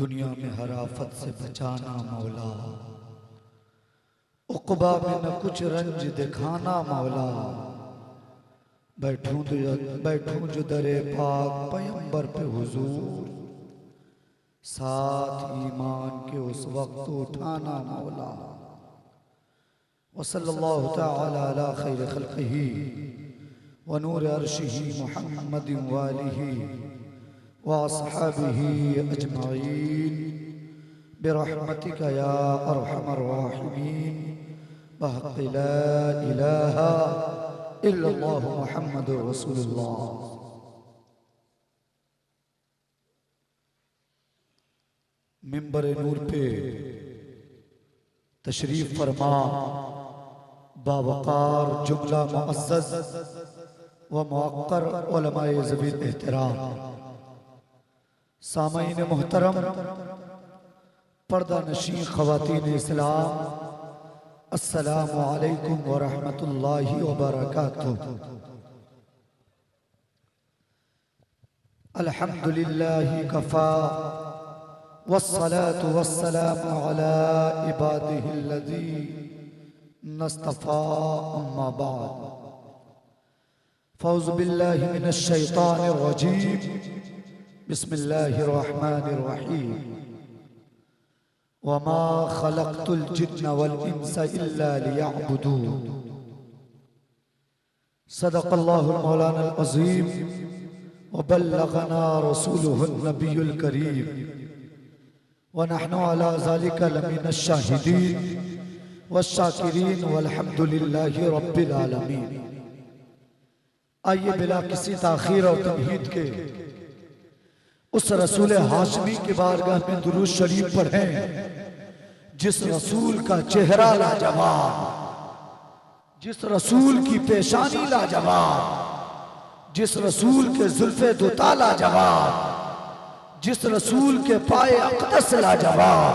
दुनिया में हर आफत से बचाना मौला, उक़बा में न कुछ रंज दिखाना मौला। बैठूं जो दरे पाक पैगंबर पे हुजूर, साथ ईमान के उस वक्त उठाना मौला। वसल्लल्लाहु तआला अला खैर खल्क़िही व नूर अर्शिही मुहम्मदिन व आलिही व अस्हाबिही अजमाईन बिरहमतिका या अरहमर राहिमीन बहक़्क़ि ला इलाहा इल्लल्लाहु मुहम्मदुर रसूलुल्लाह। मिंबर नूर पे तशरीफ फरमा बावकार जुमला मुअज़्ज़ज़ व मुअक्कर उलमाए ज़बीर एहतराम, सामईन मोहतरम, पर्दा नशीं ख़वातीन इस्लाम, अस्सलामु अलैकुम व रहमतुल्लाहि व बरकातुहू। अल्हम्दुलिल्लाहि कफ़ा वस्सलातु वस्सलामु अला इबादिहिल्लज़ी नस्तफ़ा अम्मा बाद। फ़ौज़ु बिल्लाहि मिनश शैतानिर रजीम, बिस्मिल्लाहिर रहमानिर रहीम। वमा खलक़तुल जिन्न वल इंसा इल्ला लियअबुदून। सदक़ल्लाहुल मौलानाल अज़ीम व बल्लग़ना रसूलुहुन नबियुल करीम व नहनु अला ज़ालिका लमिनश शाहिदीन वश्शाकिरीन वल्हम्दुलिल्लाहि रब्बिल आलमीन। आइए बिला किसी ताख़ीर और तमहीद के उस रसूल हाशमी के बारगाह में दुरूद शरीफ पढ़ें, जिस रसूल का चेहरा लाजवाब, जिस रसूल की पेशानी लाजवाब, जिस रसूल के जुल्फ़े दुता लाजवाब, जिस रसूल के पाए अक़दस लाजवाब,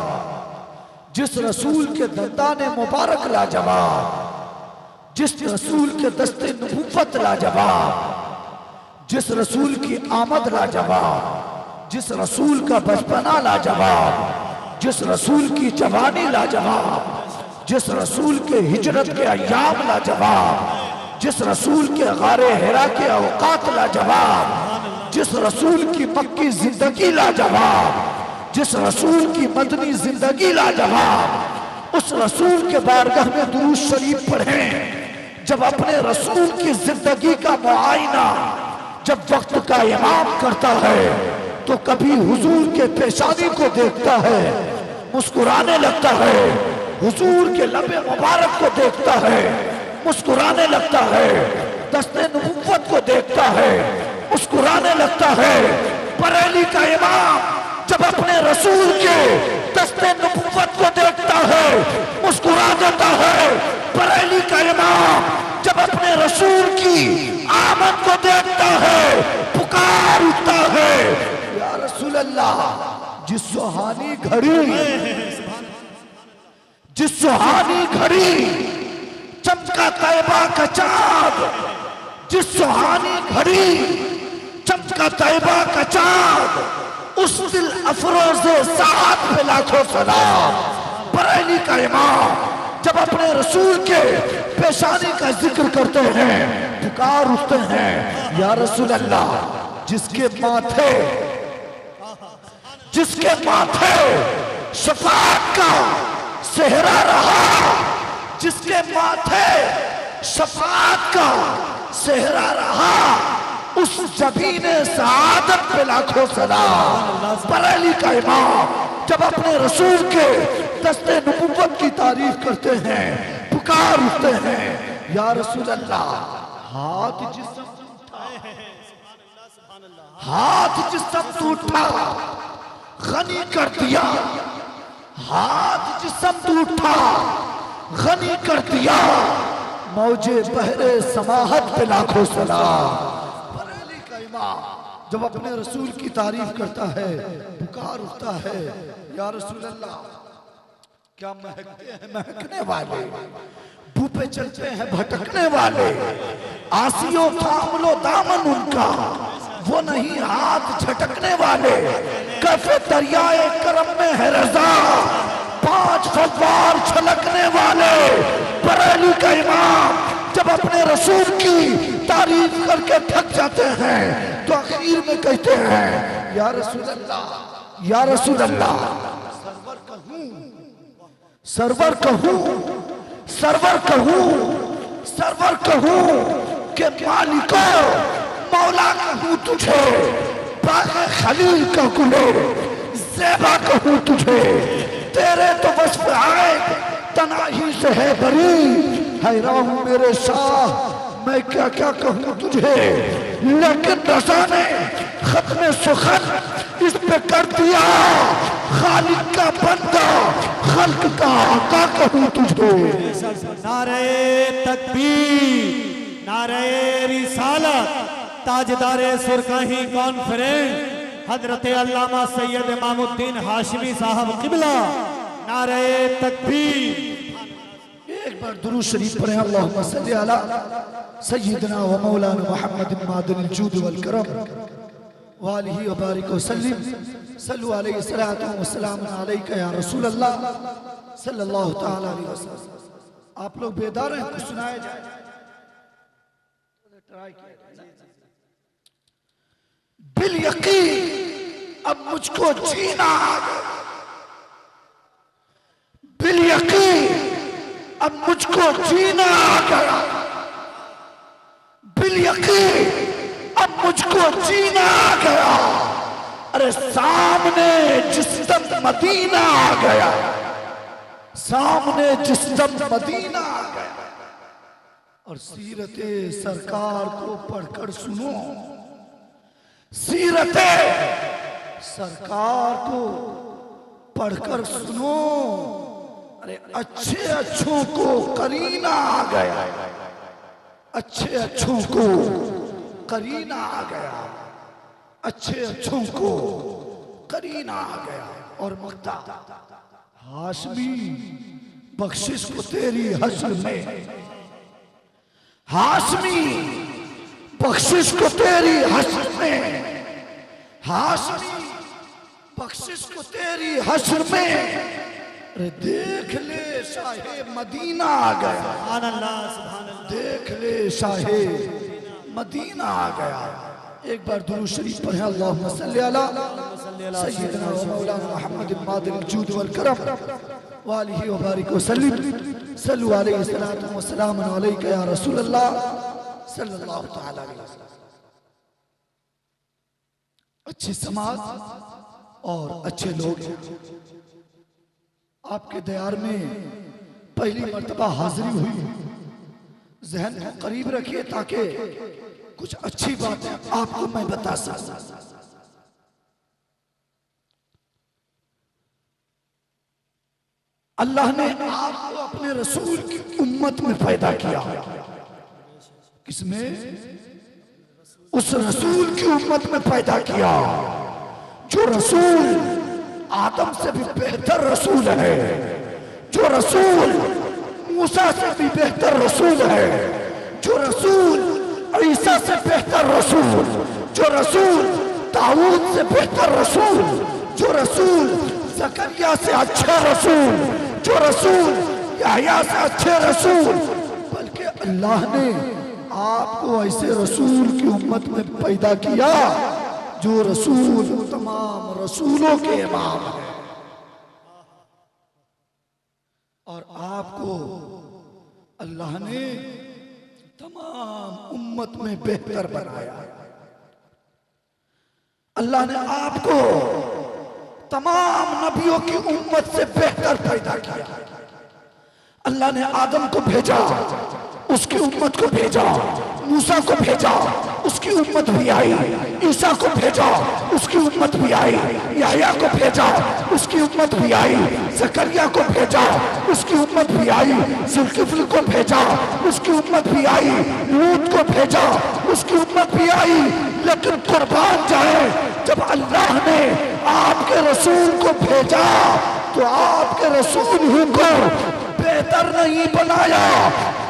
जिस रसूल के दंदाने मुबारक लाजवाब, जिस रसूल के दस्ते नबूवत लाजवाब, जिस रसूल की आमद लाजवाब, जिस रसूल का बचपना लाजवाब, जिस रसूल की जवानी लाजवाब, जिस रसूल के हिजरत के अय्याम लाजवाब, जिस रसूल के गारे हिरा के औकात लाजवाब, जिस रसूल की मक्की जिंदगी लाजवाब, जिस रसूल की मदनी जिंदगी लाजवाब, उस रसूल के बारगाह में दुरूद शरीफ पढ़ें। जब अपने रसूल की जिंदगी का मुआयना जब वक्त का इमाम करता है तो कभी हुजूर के पेशानी को देखता है, मुस्कुराने लगता है, हुजूर के लबे मुबारक को देखता है, मुस्कुराने लगता है, दस्ते नबूवत को देखता है, मुस्कुराने लगता है। बरेली का इमाम जब अपने रसूल के दस्ते नबूवत को देखता है, मुस्कुरा देता है। बरेली का इमाम जब अपने रसूल की आमद को देखता है, पुकार उठता है, या रसूल अल्लाह। जिस सुहानी घड़ी, जिस सुहानी घड़ी चमका तैबा का चाँद, जिस सुहानी घड़ी चमका तैबा का चाँद, उस दिल अफरोज़े साथ पे लाखों सलाम। बरेली का इमाम जब अपने रसूल के पेशानी का जिक्र करते हैं, पुकार उठते हैं, या रसूल अल्लाह। जिसके माथे शफाअत का सेहरा रहा, जिसके माथे शफाअत का सेहरा रहा, उस जबीने सआदत पे लाखों सलाम। बरेली का इमाम जब अपने रसूल के दस्ते नबूवत की तारीफ करते हैं, पुकार उठते हैं, या रसूल अल्लाह। हाथ जिस्म टूटा गनी कर दिया, हाथ जिस्म टूटा गनी कर दिया, मौजे बहरे समाहत पे लाखों सलाम। बरेली का इमाम जब अपने रसूल की तारीफ करता है, पुकार उठता है, या रसूल अल्लाह। क्या महकते हैं महकने वाले, बू पे चलते हैं भटकने वाले, आसियो थाम लो दामन उनका, वो नहीं हाथ झटकने वाले। कैफे दरियाए करम में है रजा, 5 फव्वार छलकने वाले बरेली का इमाम जब अपने रसूल की तारीफ करके थक जाते हैं तो आखिर में कहते हैं या रसूल अल्लाह, या रसूल अल्लाह, सरवर कहूं, सरवर कहूं, सरवर कहूं के मालिको मौला कहूं तुझे, बाग़े खलील का गुले ज़ेबा कहूं तुझे, तेरे तो वस्फ़ आए तनाही से है बरी, हैरान हूं मेरे शाह मैं क्या क्या कहूं तुझे, लेकिन रज़ा ने खत्म सुखन इस पे कर दिया, खालिक का बंदा खल्क का आका कहूं तुझे। नारे तकबीर, नारे रिसालत, ताजदारे सुरकाही कॉन्फ्रेंस हजरत अल्लामा सैयद इमामुद्दीन हाशमी साहब किबला, नारे तकबीर। एक बार दुरूद शरीफ पढ़े, अल्लाहुम्मा सल्ली अला सय्यिदना व मौलाना मुहम्मद मादिल जूद वल करम व आलिहि व बारिक व सल्लिम, सल्लु अलैहि सलातु व सलाम अलैका या रसूल अल्लाह सल्लल्लाहु तआला अलैहि वसल्लम। आप लोग बेदार हैं, कुछ सुनाया जाए? बिल यकीन अब मुझको जीना आ गया, बिल यकीन अब मुझको जीना आ गया, बिल यकीन अब मुझको जीना आ गया, अरे सामने जिस्म मदीना आ गया, सामने जिस्म मदीना आ गया। और सीरते सरकार को पढ़कर सुनो, सीरते सरकार को पढ़कर सुनो, अरे अच्छे अच्छों को करीना आ गया, अच्छे अच्छों को करीना आ गया, अच्छे अच्छों को करीना आ गया। और मक्ता हाशमी बख्शिश को तेरी हश्र में, हाशमी बख्शिश को तेरी हश्र में, हाशमी बख्शिश को तेरी हश्र में, अरे देख ले शाहे मदीना आ गया, सुभान अल्लाह, सुभान अल्लाह। देख ले शाहे मदीना आ गया। एक बार दुरूद शरीफ पढ़े, अल्लाहुम्मा सल्ली अला सय्यिदना व मौलाना मुहम्मद मादिल जूद वल करम व आलिहि व बारिक व सल्लिम, सल्लु अलैहि सलातु व सलाम अलैका या रसूल अल्लाह सल्लल्लाहु तआला अलैहि वसल्लम। अच्छी समाज और अच्छे लोग आपके दयार में पहली मर्तबा हाजिरी हुई, जहन को करीब रखिए ताकि कुछ अच्छी बातें आपको मैं बता सकूं। अल्लाह ने आपको अपने रसूल की उम्मत में पैदा किया। किसमें? उस रसूल की उम्मत में पैदा किया जो रसूल आदम से भी बेहतर रसूल है, जो रसूल मूसा से भी बेहतर रसूल है, जो रसूल ईसा से बेहतर रसूल, जो रसूल दाऊद से बेहतर रसूल, जो रसूल ज़करिया से अच्छा रसूल, जो रसूल याह्या से अच्छे रसूल, बल्कि अल्लाह ने आपको ऐसे रसूल की उम्मत में पैदा किया जो रसूल तमाम रसूलों के इमाम है। और आपको अल्लाह ने तमाम उम्मत में बेहतर बनाया। अल्लाह ने आपको तमाम नबियों की उम्मत से बेहतर पैदा किया। अल्लाह ने आदम को भेजा, उसकी उम्मत को भेजा, मूसा को भेजा, उसकी उम्मत भी आई, ईसा को भेजा, उसकी उम्मत भी आई, याह्या को भेजा, उसकी उम्मत भी आई, ज़करिया को भेजा, उसकी उम्मत भी आई, जुल्किफ्ल को भेजा, उसकी उम्मत भी आई, लूत को भेजा, उसकी उम्मत भी आई। लेकिन कुर्बान जाए, जब अल्लाह ने आपके रसूल को भेजा तो आपके रसूल ही को बेहतर नहीं बनाया,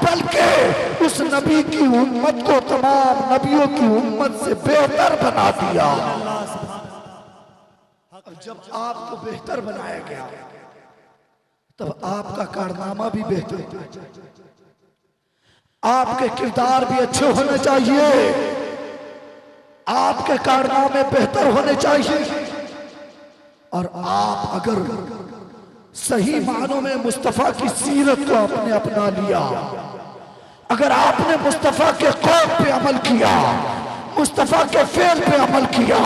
बल्कि उस नबी की उम्मत को तमाम नबियों की उम्मत से बेहतर बना दिया। अब जब आपको बेहतर बनाया गया तब आपका कारनामा भी बेहतर, आपके किरदार भी अच्छे होने चाहिए, आपके कारनामे बेहतर होने चाहिए। और आप अगर सही मानों में मुस्तफा की सीरत को आपने अपना लिया, अगर आपने मुस्तफा के कौल पे अमल किया, मुस्तफा के फेल पे अमल किया,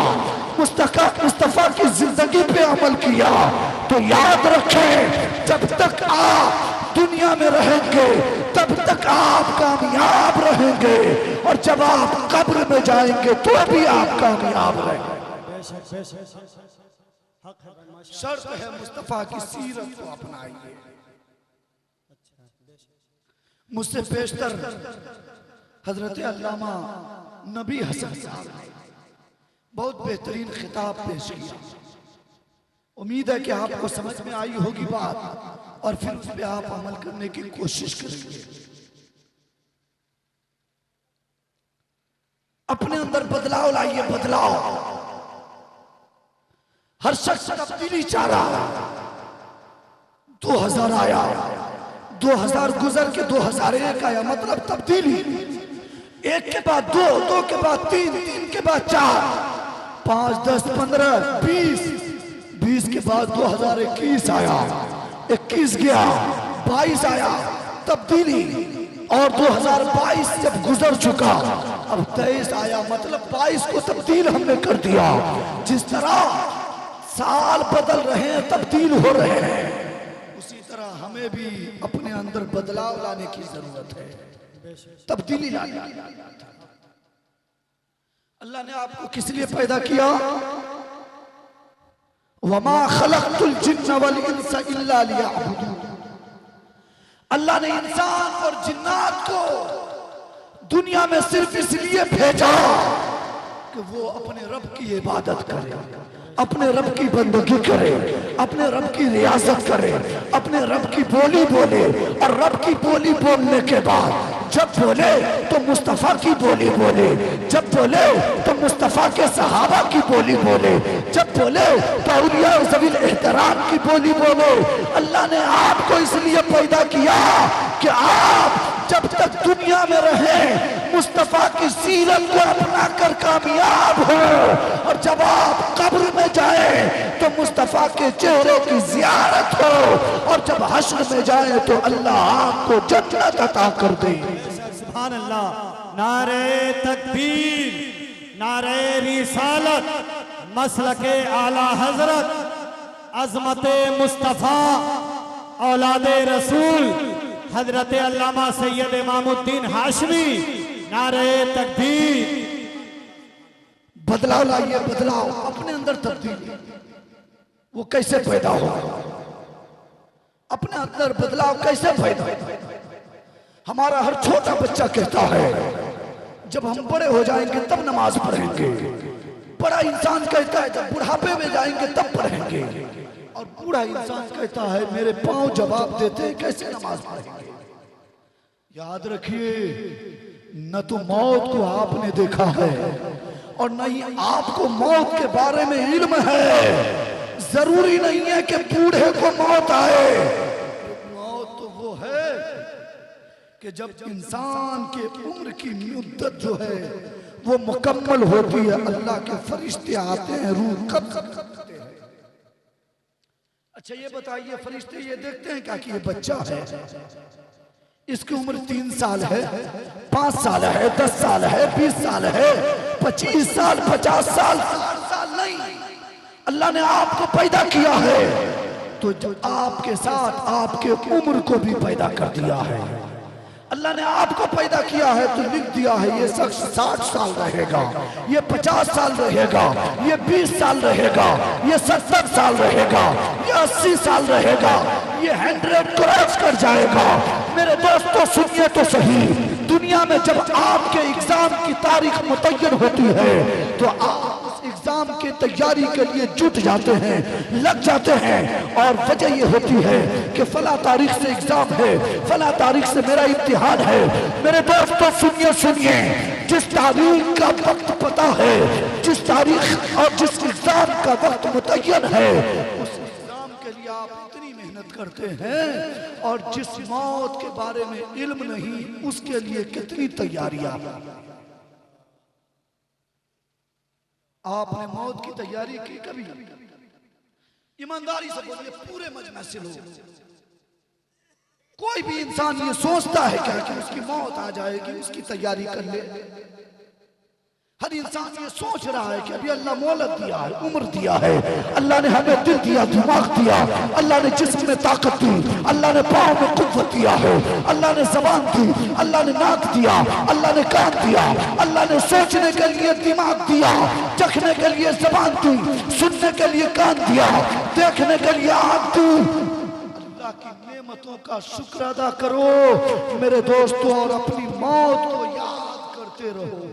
मुस्तफा की जिंदगी पे अमल किया, तो याद रखें जब तक आप दुनिया में रहेंगे तब तक आप कामयाब रहेंगे, और जब आप कब्र में जाएंगे तो भी आप कामयाब रहेंगे। शर्त है मुस्तफा की सीरत को अपनाइए। मुझसे पेशतर हजरत अल्लामा नबी हसन साहब ने बहुत बेहतरीन खिताब पेश किया। उम्मीद है कि आपको समझ में आई होगी बात, और फिर उस पर आप अमल करने की कोशिश करेंगे। अपने अंदर बदलाव लाइए, बदलाव। हर शख्स तब्दीली चाह रहा। 2000 आया, 2000 गुजर के 2001 आया, मतलब तब्दीली। एक के बाद दो, दो के बाद तीन, तीन के बाद चार, 5, 10, 15, 20 के बाद 2021 आया, 21 गया, 22 आया, तब्दीली। और 2022 जब गुजर चुका, अब 23 आया, मतलब 22 को तब्दील हमने कर दिया। जिस तरह साल बदल रहे हैं, तब्दील हो रहे हैं, उसी तरह हमें भी अपने अंदर बदलाव लाने की जरूरत है, तब्दीली लाने की। अल्लाह ने आपको किस लिए पैदा किया? वमा खलक़तुल जिन्न वल इंसा इल्ला लियअबुदून। अल्लाह ने इंसान और जिन्नात को दुनिया में सिर्फ इसलिए भेजा कि वो अपने रब की इबादत करे, अपने रब की बंदगी करे, अपने रब की रियाजत करे, अपने रब की बोली बोले। और रब की बोली बोलने के बाद जब बोले तो मुस्तफा की बोली बोले, जब बोले तो मुस्तफा के सहाबा की बोली बोले, जब बोले तो औलिया ज़वील एहतराम की बोली बोले। अल्लाह ने आपको इसलिए पैदा किया कि आप जब तक दुनिया में रहें मुस्तफा की सीरत को अपना कर कामयाब हो, और जब आप कब्र में जाए तो मुस्तफा के चेहरे की ज़ियारत हो, और जब हश्र में जाए तो अल्लाह आपको जन्नत अता कर दे। सुभान अल्लाह। नारे तकबीर, नारे रिसालत, मसलके आला हजरत, अजमते मुस्तफा, औलादे रसूल हजरत अल्लामा सैयद इमामुद्दीन हाशमी। नारे तकबीर। बदलाव लाइए, बदलाव अपने अंदर तब्दीली। वो कैसे पैदा होगा? अपने अंदर बदलाव कैसे पैदा होगा? हमारा हर छोटा बच्चा कहता है जब हम बड़े हो जाएंगे तब नमाज पढ़ेंगे। बड़ा इंसान कहता है जब बुढ़ापे में जाएंगे तब पढ़ेंगे। और बूढ़ा इंसान कहता है मेरे पांव जवाब देते हैं, कैसे नमाज पढ़ेंगे? याद रखिए, न तो मौत को आपने देखा है और न ही आपको मौत के बारे में इल्म है। जरूरी नहीं है कि बूढ़े को मौत आए। मौत तो वो है कि जब इंसान के उम्र की मुद्दत जो है वो मुकम्मल होती है, अल्लाह के फरिश्ते आते हैं, रूह कब करते हैं। अच्छा ये बताइए, फरिश्ते ये देखते हैं क्या कि ये बच्चा है, इसकी उम्र 3 साल है, 5 साल है, 10 साल है, 20 साल है, 25 साल, 50 साल, 60 साल नहीं। अल्लाह ने आपको पैदा किया है तो जो आपके साथ आपके उम्र को भी पैदा कर दिया है। अल्लाह ने आपको पैदा किया है तो लिख दिया है ये शख्स 60 साल रहेगा, ये 50 साल रहेगा, ये 20 साल रहेगा, ये 70 साल रहेगा, ये 80 साल रहेगा, ये 100 क्रॉस कर जाएगा। मेरे दोस्तों सुनिए तो सही, दुनिया में जब आपके एग्जाम की तारीख मुतय्यन होती है तो आप उस एग्जाम की तैयारी के लिए जुट जाते हैं, लग जाते हैं। और वजह ये होती है कि फला तारीख से एग्जाम है, फला तारीख से मेरा इम्तिहान है। मेरे दोस्तों सुनिए सुनिए, जिस तारीख का वक्त पता है, जिस तारीख और जिस एग्जाम का वक्त मुतय्यन है, उस एग्जाम के लिए आप इतनी मेहनत करते हैं, और जिस मौत के बारे में इल्म नहीं उसके लिए कितनी तैयारियां। आपने मौत की तैयारी की कभी? ईमानदारी से बोलिए, पूरे मजमे से लोग, कोई भी इंसान ये सोचता है क्या कि उसकी मौत आ जाएगी, उसकी तैयारी कर ले? हर इंसान ये सोच रहा है कि अभी अल्लाह मोहलत दिया है, उम्र दिया है, अल्लाह ने हमें दिल दिया, दिमाग दिया, अल्लाह ने जिस्म में ताकत दी, अल्लाह ने पाँव में कुव्वत दिया है, अल्लाह ने जबान दी, अल्लाह ने नाक दिया, अल्लाह ने कान दिया, अल्लाह ने सोचने के लिए दिमाग दिया, चखने के लिए जबान दी, सुनने के लिए कान दिया, देखने के लिए आँख दी। अल्लाह की नेमतों का शुक्र अदा करो मेरे दोस्तों, और अपनी मौत को याद करते रहो।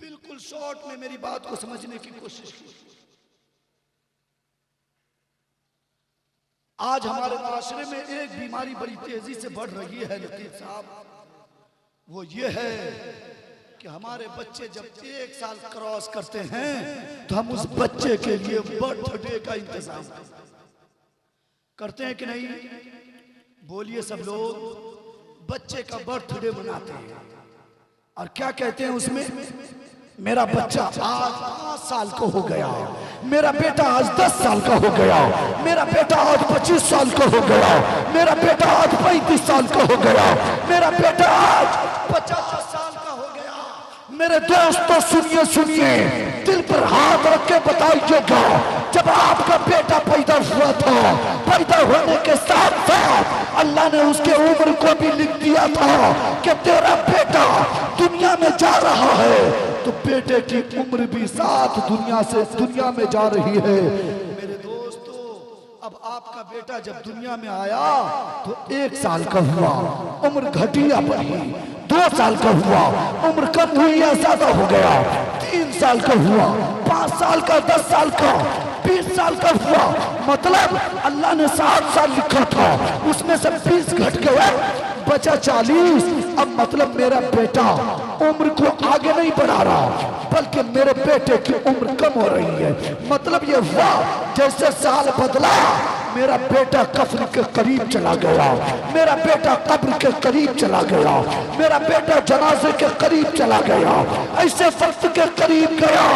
बिल्कुल शॉर्ट में मेरी बात को समझने की कोशिश की। आज हमारे माशरे में एक बीमारी बड़ी तेजी से बढ़ रही है लतीफ साहब, वो ये है कि हमारे बच्चे जब 1 साल क्रॉस करते हैं तो हम उस बच्चे के लिए बर्थडे का इंतजाम करते हैं कि नहीं? बोलिए सब लोग, बच्चे का बर्थडे मनाते हैं और क्या कहते हैं उसमें? मेरा बच्चा आज 5 साल का हो गया, मेरा बेटा आज 10 साल का हो गया, मेरा बेटा आज 25 साल का हो गया, मेरा बेटा आज 35 साल का हो गया, मेरा बेटा आज 50 साल का हो गया। मेरे दोस्तों सुनिए सुनिए, दिल पर हाथ रख के बताइएगा, जब आपका बेटा पैदा हुआ था, पैदा होने के साथ साथ अल्लाह ने उसके उम्र को भी लिख दिया था कि तेरा बेटा दुनिया में जा रहा है, तो बेटे की उम्र भी साथ दुनिया में जा रही है। मेरे दोस्तों, अब आपका बेटा जब दुनिया में आया तो 1 साल का हुआ, उम्र घटी या बढ़ी? 2 साल का हुआ, उम्र कम हुई या ज्यादा हो गया? 3 साल का हुआ, 5 साल का, 10 साल का, 20 साल का हुआ। मतलब अल्लाह ने 60 साल लिखा था, उसमें से 20 घट गया, बचा 40। अब मतलब मेरा बेटा उम्र को आगे नहीं बढ़ा रहा, बल्कि मेरे बेटे की उम्र कम हो रही है। मतलब ये हुआ जैसे साल बदला, मेरा बेटा कब्र के करीब चला गया, मेरा बेटा कब्र के करीब चला गया, मेरा बेटा जनाजे के करीब चला गया, ऐसे वक्त के करीब गया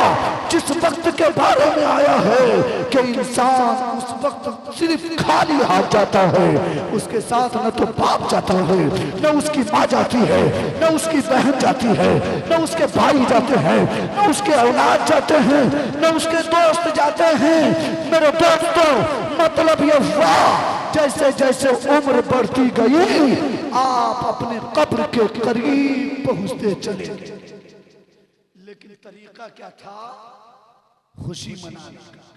जिस वक्त के बारे में आया है कि इंसान उस वक्त सिर्फ खाली हाथ जाता है, उसके साथ न तो बाप जाता है, न उसकी माँ जाती है, न उसकी बहन जाती है, न उसके भाई जाते हैं, न उसके औलाद जाते हैं, न उसके दोस्त जाते हैं। मेरे दोस्तों, मतलब ये हुआ जैसे जैसे उम्र बढ़ती गई आप अपने कब्र के करीब पहुंचते चले गए। लेकिन तरीका क्या था? खुशी मनाने का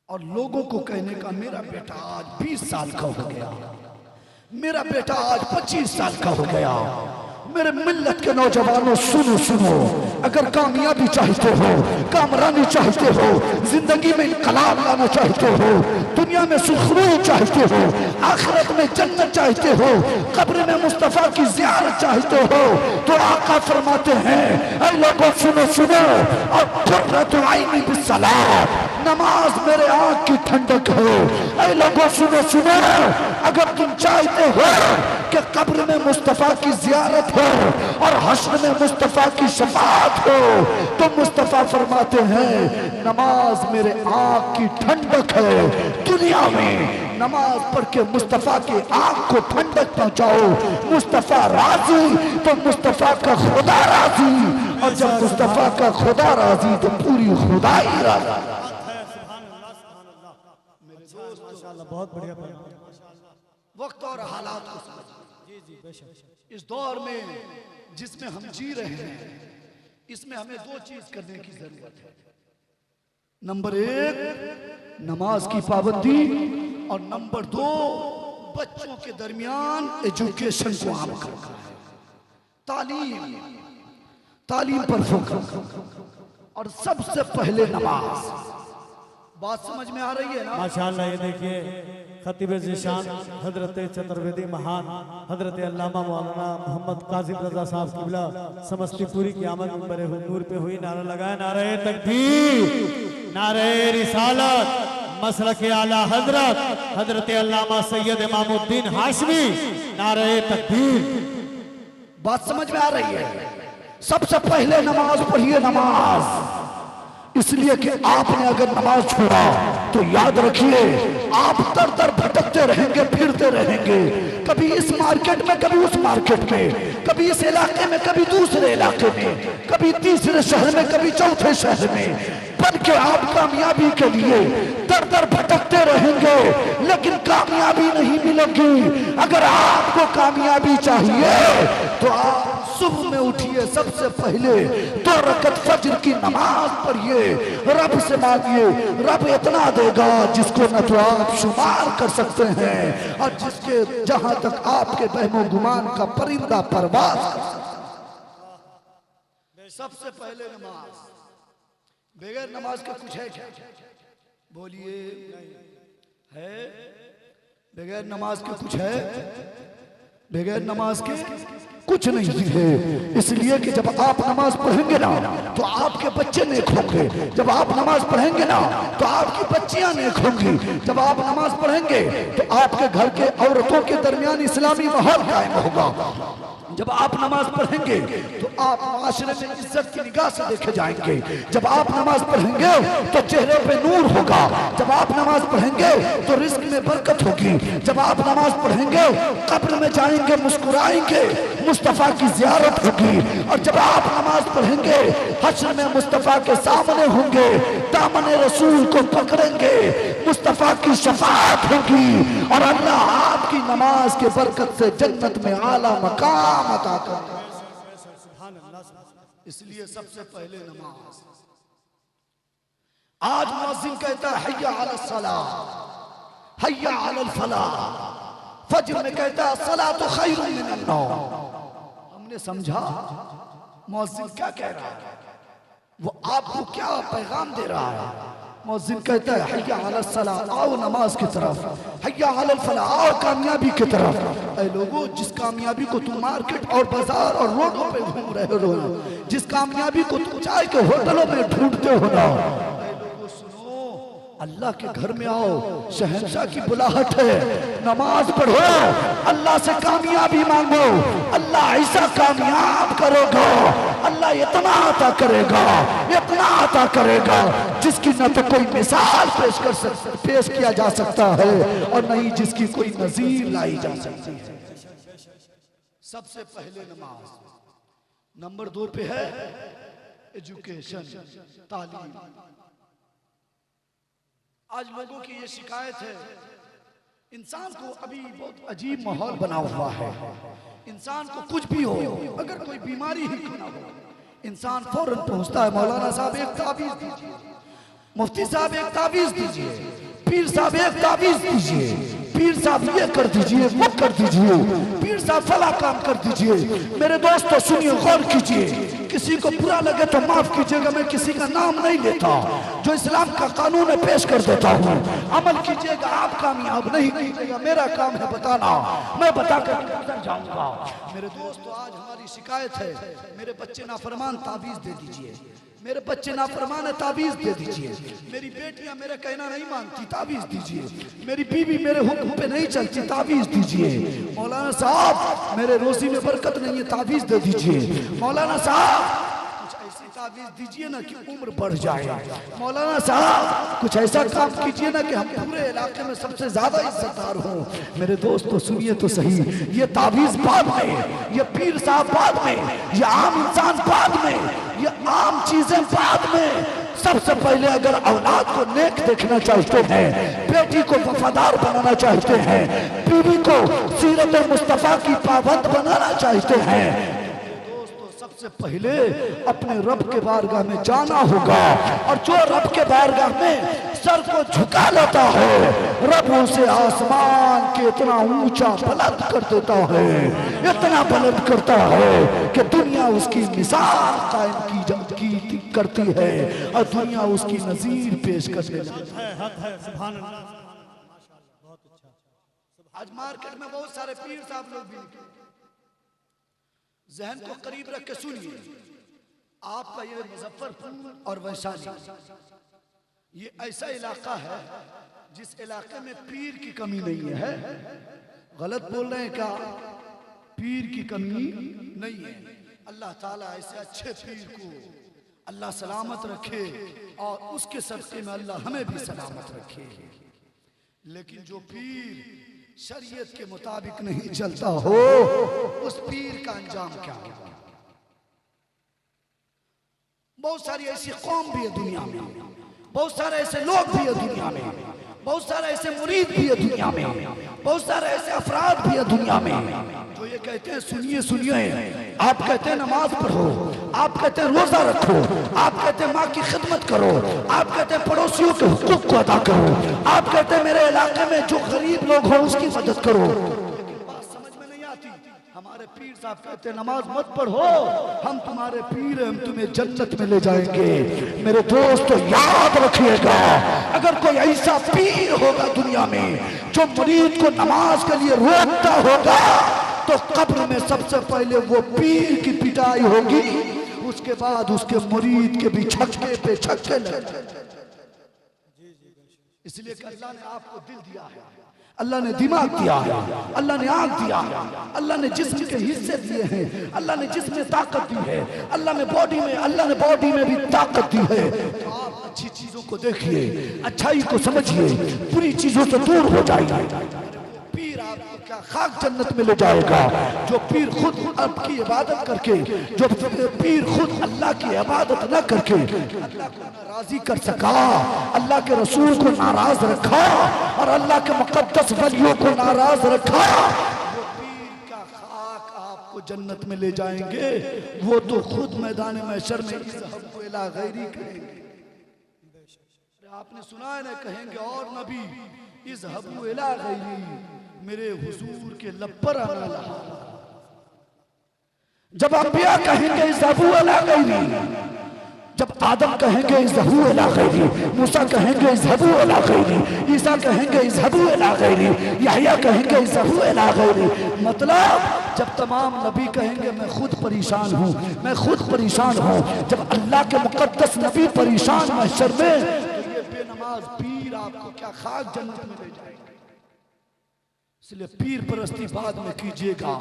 और लोगों को कहने का, मेरा बेटा आज 20 साल का हो गया, मेरा बेटा आज 25 साल का हो गया। मेरे मिल्लत के नौजवानों सुनो सुनो, अगर कामयाबी चाहते हो, कामरानी चाहते हो, जिंदगी में इनकलाब लाना चाहते हो, दुनिया में सुखरूर चाहते हो, आखिरत में जन्नत चाहते हो, कब्र में मुस्तफा की ज़ियारत चाहते हो, तो आका फरमाते हैं, ऐ लोगों सुनो सुनो, और कुर्रतु ऐनी बिस्सलात, नमाज मेरे आँख की ठंडक है। ऐ लोगों सुनो सुनो, अगर तुम चाहते हो कि कब्र में मुस्तफा की ज़ियारत हो और हश्र में मुस्तफा की शफाअत हो, तो मुस्तफा फरमाते हैं, नमाज मेरे आँख की ठंडक है। दुनिया में नमाज पढ़ के मुस्तफा के आँख को ठंडक पहुंचाओ, मुस्तफा राजी तो मुस्तफा का खुदा राजी, और जब मुस्तफा का खुदा राजी तो पूरी खुदाई राजी। बहुत बढ़िया। वक्त और हालात को समझिए। इस दौर में जिसमें हम जी रहे हैं, इसमें हमें 2 चीज करने की जरूरत है। नंबर 1 नमाज की पाबंदी, और नंबर 2 बच्चों के दरमियान एजुकेशन को आम करना है। तालीम पर फोकस, और सबसे पहले नमाज। बात समझ में आ रही है ना? माशाअल्लाह। ये देखिए खतीब ज़ीशान हजरत चतुर्वेदी महान हजरत अल्लामा मौलाना मोहम्मद काजिम रजा साहब किबला समस्तीपुरी की आमद बड़े नूर पे हुई। नारा लगाए, नारे तकबीर, नारे रिसालत, मसलक आला हजरत हजरत अल्लामा सैयद इमामुद्दीन हाशमी, नारे तकबीर। बात समझ में आ रही है? सबसे पहले नमाज पढ़िए, नमाज। इसलिए कि आपने अगर नमाज छोड़ा तो याद रखिए आप दर दर भटकते रहेंगे, फिरते रहेंगे, कभी इस मार्केट में, कभी उस मार्केट में, कभी इस इलाके में, कभी दूसरे इलाके में, कभी तीसरे शहर में, कभी चौथे शहर में। बन के आप कामयाबी के लिए दर दर भटकते रहेंगे, लेकिन कामयाबी नहीं मिलेगी। अगर आपको कामयाबी चाहिए तो आप सुबह में उठिए, सबसे पहले 2 रकत फज्र की नमाज पढ़िए, रब से मांगिए। रब इतना देगा जिसको न तो आप शुमार कर सकते हैं और जिसके जहां तक आपके बहमो गुमान का परिंदा परवाज कर सकता है। सबसे पहले नमाज। बगैर नमाज का कुछ है क्या? बोलिए, है? बगैर नमाज के कुछ है? बगैर नमाज के कुछ नहीं है। इसलिए कि जब आप नमाज पढ़ेंगे ना तो आपके बच्चे नेक होंगे, जब आप नमाज पढ़ेंगे ना तो आपकी बच्चियां नेक होंगी, जब आप नमाज पढ़ेंगे तो आपके घर के औरतों के दरमियान इस्लामी माहौल कायम होगा, जब आप नमाज पढ़ेंगे तो आप माशरे में इज्जत की निगाह से देखे जाएंगे, जब आप नमाज पढ़ेंगे तो चेहरे पे नूर होगा, जब आप नमाज पढ़ेंगे तो रिस्क में बरकत होगी, जब आप नमाज पढ़ेंगे कब्र में जाएंगे, मुस्कुराएंगे, मुस्तफा की जियारत होगी, और जब आप नमाज पढ़ेंगे हश्र में मुस्तफा के सामने होंगे, दामन रसूल को पकड़ेंगे, मुस्तफा की शफाअत होगी, और अल्लाह आपकी नमाज के बरकत से जन्नत में आला मकाम अता करेगा। इसलिए सबसे पहले नमाज। आज मुअज्जिन कहता है हय्या अलस सलाह, हय्या अलल फलाह, फज्र में कहता है सलातु खैरुम मिनन नौम। हमने समझा मुअज्जिन क्या कह रहा है, वो आपको क्या पैगाम दे रहा है। मुअज्जिन कहता है हय्या अलस सलाह, आओ नमाज की तरफ, हय्या अलल फलाह, आओ कामयाबी की तरफ। ऐ लोगों, जिस कामयाबी को तुम मार्केट और बाजार और रोडों पे घूम रहे हो, जिस कामयाबी को तुम चाय के होटलों में ढूंढते हो ना, अल्लाह के घर में आओ, शहंशाह की बुलाहट है, नमाज पढ़ो, अल्लाह से कामयाबी मांगो, अल्लाह ऐसा कामयाब करेगा, अल्लाह इतना अता करेगा, इतना अता करेगा जिसकी न तो कोई मिसाल पेश किया जा सकता है और न ही जिसकी कोई नजीर लाई जा सकती है। सबसे पहले नमाज। नंबर 2 पे है एजुकेशन, तालीम। आज लोगों की ये शिकायत है, इंसान को अभी बहुत अजीब माहौल बना हुआ है। इंसान को कुछ भी हो, अगर कोई बीमारी ही क्यों ना हो, इंसान फौरन पहुंचता है, मौलाना साहब एक ताबीज दीजिए, मुफ्ती साहब एक ताबीज दीजिए, पीर साहब एक ताबीज दीजिए, पीर साहब ये कर दीजिए, वो कर दीजिए, पीर साहब फला काम कर दीजिए। मेरे दोस्तों सुनिए, गौर कीजिए, किसी को बुरा लगे तो माफ कीजिएगा, मैं किसी का नाम नहीं लेता, जो इस्लाम का कानून है पेश कर देता हूँ, अमल कीजिएगा, आप कामयाब नहीं कीजिएगा, मेरा काम है बताना, मैं बताकर गुजर जाऊंगा। मेरे दोस्तों, आज हमारी शिकायत है, मेरे बच्चे नाफरमान, ताबीज दे दीजिए, मेरे बच्चे नाफरमान है, ताबीज दे दीजिए, मेरी बेटियां मेरा कहना नहीं मानती, ताबीज दीजिए, मेरी बीवी मेरे हुक्म पे नहीं चलती, ताबीज दीजिए, मौलाना साहब मेरे रोजी में बरकत नहीं है, ताबीज दे दीजिए, मौलाना साहब कुछ ऐसी ताबीज दीजिए ना कि उम्र बढ़ जाए, मौलाना साहब कुछ ऐसा काम कीजिए ना कि हम पूरे इलाके में सबसे ज्यादा इज्जतदार हों। मेरे दोस्तों सुनिए तो सही, ये ताबीज बाद में, ये पीर साहब बाद में, ये आम इंसान बाद में, ये आम चीजें बाद में। सबसे पहले अगर औलाद को नेक देखना चाहते हैं, बेटी को वफादार बनाना चाहते हैं, बीवी को सीरत मुस्तफा की पाबंद बनाना चाहते हैं, दोस्तों सबसे पहले अपने रब के बारगाह में जाना होगा। और जो रब के बारगाह में सर को झुका लेता है, रब उसे आसमान के इतना ऊंचा बुलंद कर देता है, इतना बुलंद करता है कि दुनिया उसकी मिसाल कायम की तस्दीक करती है और दुनिया उसकी नजीर पेश करने लगती है। हक है, सुभान अल्लाह। बहुत अच्छा। आज मार्केट में बहुत सारे पीर साहब लोग भी निकले। जहन को करीब रख के सुनिए, आपका ये मुजफ्फरपुर और वैशाली ये ऐसा इलाका है जिस इलाके में पीर की कमी नहीं है। गलत बोल रहे हैं क्या? पीर की कमी नहीं है। अल्लाह ताला ऐसे अच्छे पीर को अल्लाह सलामत रखे और उसके सदक़े में अल्लाह हमें भी सलामत रखे। लेकिन जो पीर शरीयत के मुताबिक नहीं चलता हो, उस पीर का अंजाम क्या होगा? बहुत सारी ऐसी कौम भी है दुनिया में, बहुत सारे ऐसे लोग भी है दुनिया में, बहुत सारे ऐसे मुरीद भी है दुनिया में, बहुत सारे ऐसे अफराद भी है दुनिया में जो ये कहते हैं सुनिए सुनिए, आप कहते हैं नमाज पढ़ो, आप कहते हैं रोजा रखो, आप कहते हैं माँ की खिदमत करो, आप कहते हैं पड़ोसियों के हुकूक को अदा करो, आप कहते हैं मेरे इलाके में जो गरीब लोग हो उसकी मदद करो। लेकिन बात समझ में नहीं आती। हमारे पीर साहब कहते हैं नमाज मत पढ़ो, हम तुम्हारे पीर हैं, हम तुम्हें जन्नत में ले जाएंगे। मेरे दोस्तों याद रखिएगा, अगर कोई ऐसा पीर होगा दुनिया में जो मुरीद को नमाज के लिए रोकता होगा तो कब्र में सबसे पहले वो पीर की पिटाई होगी, उसके बाद उसके मुरीद के भी छक्के पे छक्के लगे। इसलिए कि अल्लाह ने आपको दिल दिया है, अल्लाह ने दिमाग दिया है, अल्लाह ने आंख दिया है, अल्लाह ने जिस्म के हिस्से दिए हैं, अल्लाह ने जिस्म में ताकत दी है, अल्लाह ने बॉडी में भी ताकत दी है। तो आप अच्छी चीजों को देखिए, अच्छाई को समझिए, बुरी चीजों से दूर हो जाइए। पीर आपको क्या खाक जन्नत में ले जाएगा। जो पीर खुद आपकी इबादत करके, जो पीर खुद अल्लाह की इबादत न करके अल्लाह को नाराजी कर सका, अल्लाह के रसूल को नाराज रखा और अल्लाह के मुकद्दस वलियों को नाराज रखा, वो पीर का खाक आपको जन्नत में ले जाएंगे। वो तो खुद मैदान महशर में इज़हबू इला गैरी कहेंगे। आपने सुना है ना, कहेंगे और नबी इज़हबू इला गैरी, मेरे हुजूर के लब पर आना लहा। जब अंबिया कहेंगे इज़हबू इला गैरी, जब आदम कहेंगे इज़हबू इला गैरी, मूसा कहेंगे इज़हबू इला गैरी, ईसा कहेंगे इज़हबू इला गैरी, यहया कहेंगे इज़हबू इला गैरी। मतलब जब तमाम नबी कहेंगे मैं खुद परेशान हूँ, मैं खुद परेशान हूँ, जब अल्लाह के मुकद्दस नबी परेशान महशर में, तो ये बेनमाज पीर आपको क्या खाक जन्नत में ले जाएगा। इसलिए पीर परस्ती बाद में कीजिएगा,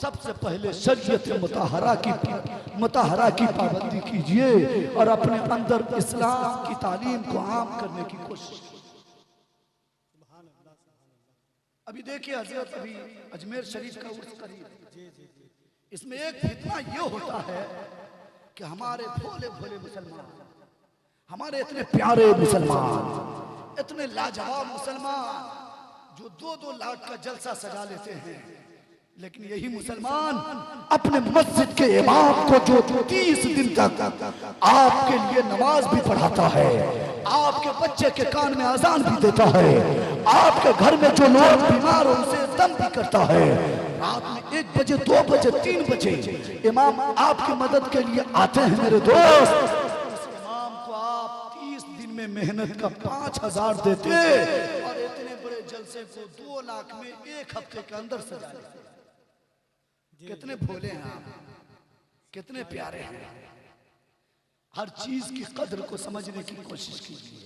सबसे पहले शरीयत मुताहरा की पाबंदी कीजिए और अपने अंदर इस्लाम की तालीम को आम करने की कोशिश। अभी देखिए हजरत अभी अजमेर शरीफ का उर्स करीब, इसमें एक फितना ये होता है कि हमारे भोले भोले मुसलमान, हमारे इतने प्यारे मुसलमान, इतने लाजवाब मुसलमान जो 2-2 लाख का जलसा सजा लेते हैं, लेकिन यही मुसलमान अपने मस्जिद के इमाम को जो 30 दिन तक आपके लिए नमाज भी पढ़ाता है, आपके बच्चे के कान में अजान भी देता है, आपके घर में जो लोग बीमार हो उनसे दम भी करता है, रात में 1 बजे 2 बजे 3 बजे इमाम आपकी मदद के लिए आते हैं। मेरे दोस्त, इमाम को आप 30 दिन में मेहनत का 5000 देते और इतने बड़े जलसे को 2 लाख में 1 हफ्ते के अंदर सजा लेते। कितने भोले हैं आप, कितने प्यारे हैं। हर चीज की कद्र को समझने की कोशिश कीजिए।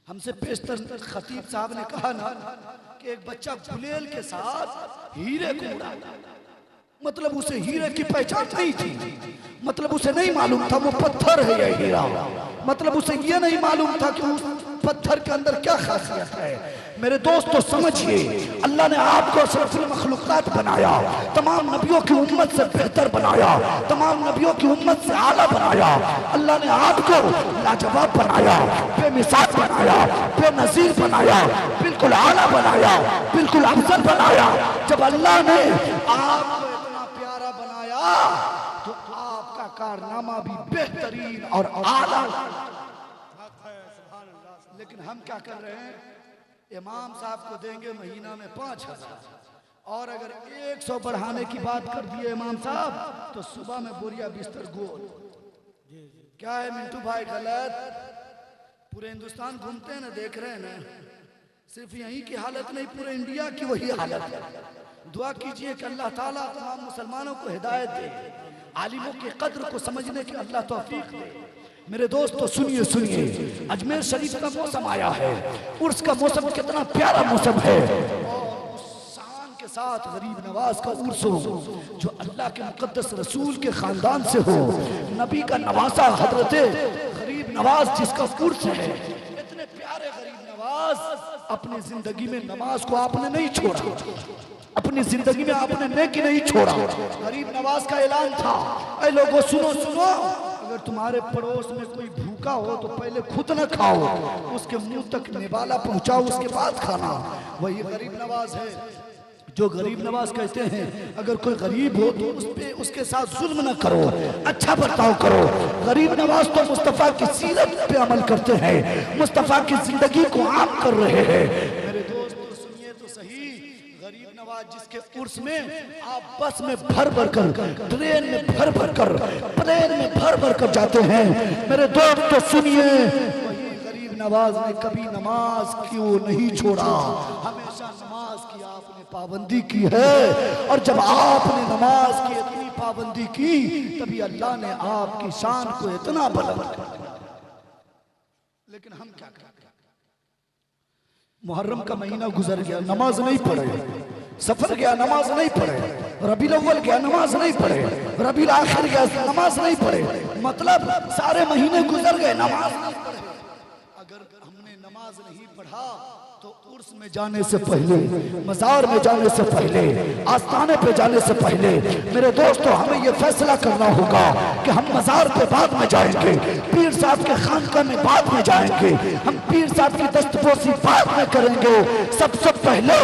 हमसे पेशतर खतीब साहब ने कहा ना कि एक बच्चा गुलेल के साथ हीरे को उड़ा, मतलब उसे हीरे की पहचान नहीं थी, मतलब उसे नहीं मालूम था वो पत्थर है या हीरा, मतलब उसे ये नहीं मालूम था कि उस पत्थर के अंदर क्या खासियत है। मेरे दोस्तों समझिए, अल्लाह ने आपको अशरफुल मखलूकात बनाया, तमाम नबियों की उम्मत से बेहतर बनाया, तमाम नबियों की उम्मत से आला बनाया। अल्लाह ने आपको लाजवाब बनाया, बेमिसाल बनाया, बेनजीर बनाया, बिल्कुल आला बनाया, बिल्कुल अफजल बनाया। जब अल्लाह ने आपको इतना प्यारा बनाया तो आपका कारनामा भी बेहतरीन और आला। लेकिन हम क्या कर रहे हैं, इमाम साहब को देंगे महीना में 5000 और अगर 100 बढ़ाने की बात कर दिए इमाम साहब तो सुबह में बोरिया बिस्तर गोल। क्या है मिंटू भाई गलत? पूरे हिंदुस्तान घूमते हैं ना, देख रहे हैं ना, सिर्फ यहीं की हालत नहीं, पूरे इंडिया की वही हालत है। दुआ कीजिए कि अल्लाह ताला तमाम मुसलमानों को हिदायत दे, आलिमों के कद्र को समझने की अल्लाह तौफीक दे। मेरे दोस्तों सुनिए सुनिए, अजमेर शरीफ का मौसम आया है, उर्स का मौसम कितना प्यारा मौसम है, के साथ गरीब नवाज का उर्स हो, जो अल्लाह के मुकद्दस रसूल के खानदान से हो, नबी का नवासा हजरत गरीब नवाज जिसका उर्स है। इतने प्यारे गरीब नवाज, अपनी जिंदगी में नमाज को आपने नहीं छोड़ा, अपनी जिंदगी में आपने नेकी नहीं छोड़ा। गरीब नवाज का ऐलान था, ऐ लोगों सुनो सुनो, अगर तुम्हारे पड़ोस में कोई भूखा हो तो पहले खुद न खाओ, उसके मुंह तक निवाला पहुंचाओ, उसके बाद खाना। वही गरीब नवाज है जो गरीब नवाज कहते हैं अगर कोई गरीब हो तो उसके साथ जुल्म न करो, अच्छा बर्ताव करो। गरीब नवाज तो मुस्तफ़ा की सीरत पे अमल करते हैं, मुस्तफ़ा की जिंदगी को आम कर रहे हैं। मेरे दोस्तों सुनिए तो सही, गरीब नवाज जिसके उर्स में आप बस में भर भर कर, ट्रेन में भर भर कर, प्लेन में भर भर कर जाते हैं। मेरे दोस्तों सुनिए, नवाज ने कभी नमाज क्यों नहीं छोड़ा, हमेशा नमाज की आपने पाबंदी की है। और जब आपने नमाज की इतनी पाबंदी की, तभी अल्लाह ने आपकी शान को इतना बुलंद कर दिया। लेकिन हम क्या करें? मुहर्रम का महीना गुजर गया, नमाज नहीं पढ़े, सफर गया, नमाज नहीं पढ़े, रबीउल अव्वल गया, नमाज नहीं पढ़े, रबीउल आखिर गया, नमाज नहीं पढ़े, मतलब सारे महीने गुजर गए, नमाज नहीं पढ़े। अगर हमने नमाज नहीं पढ़ा तो उर्स में जाने से पहले, मज़ार में जाने से पहले, आस्थाने पे जाने से पहले, मेरे दोस्तों हमें ये फैसला करना होगा कि हम मज़ार पे बाद में जाएंगे, पीर साहब के खानका में बाद में जाएंगे, हम पीर साहब की दस्तपोसी बाद में करेंगे। सबसे पहले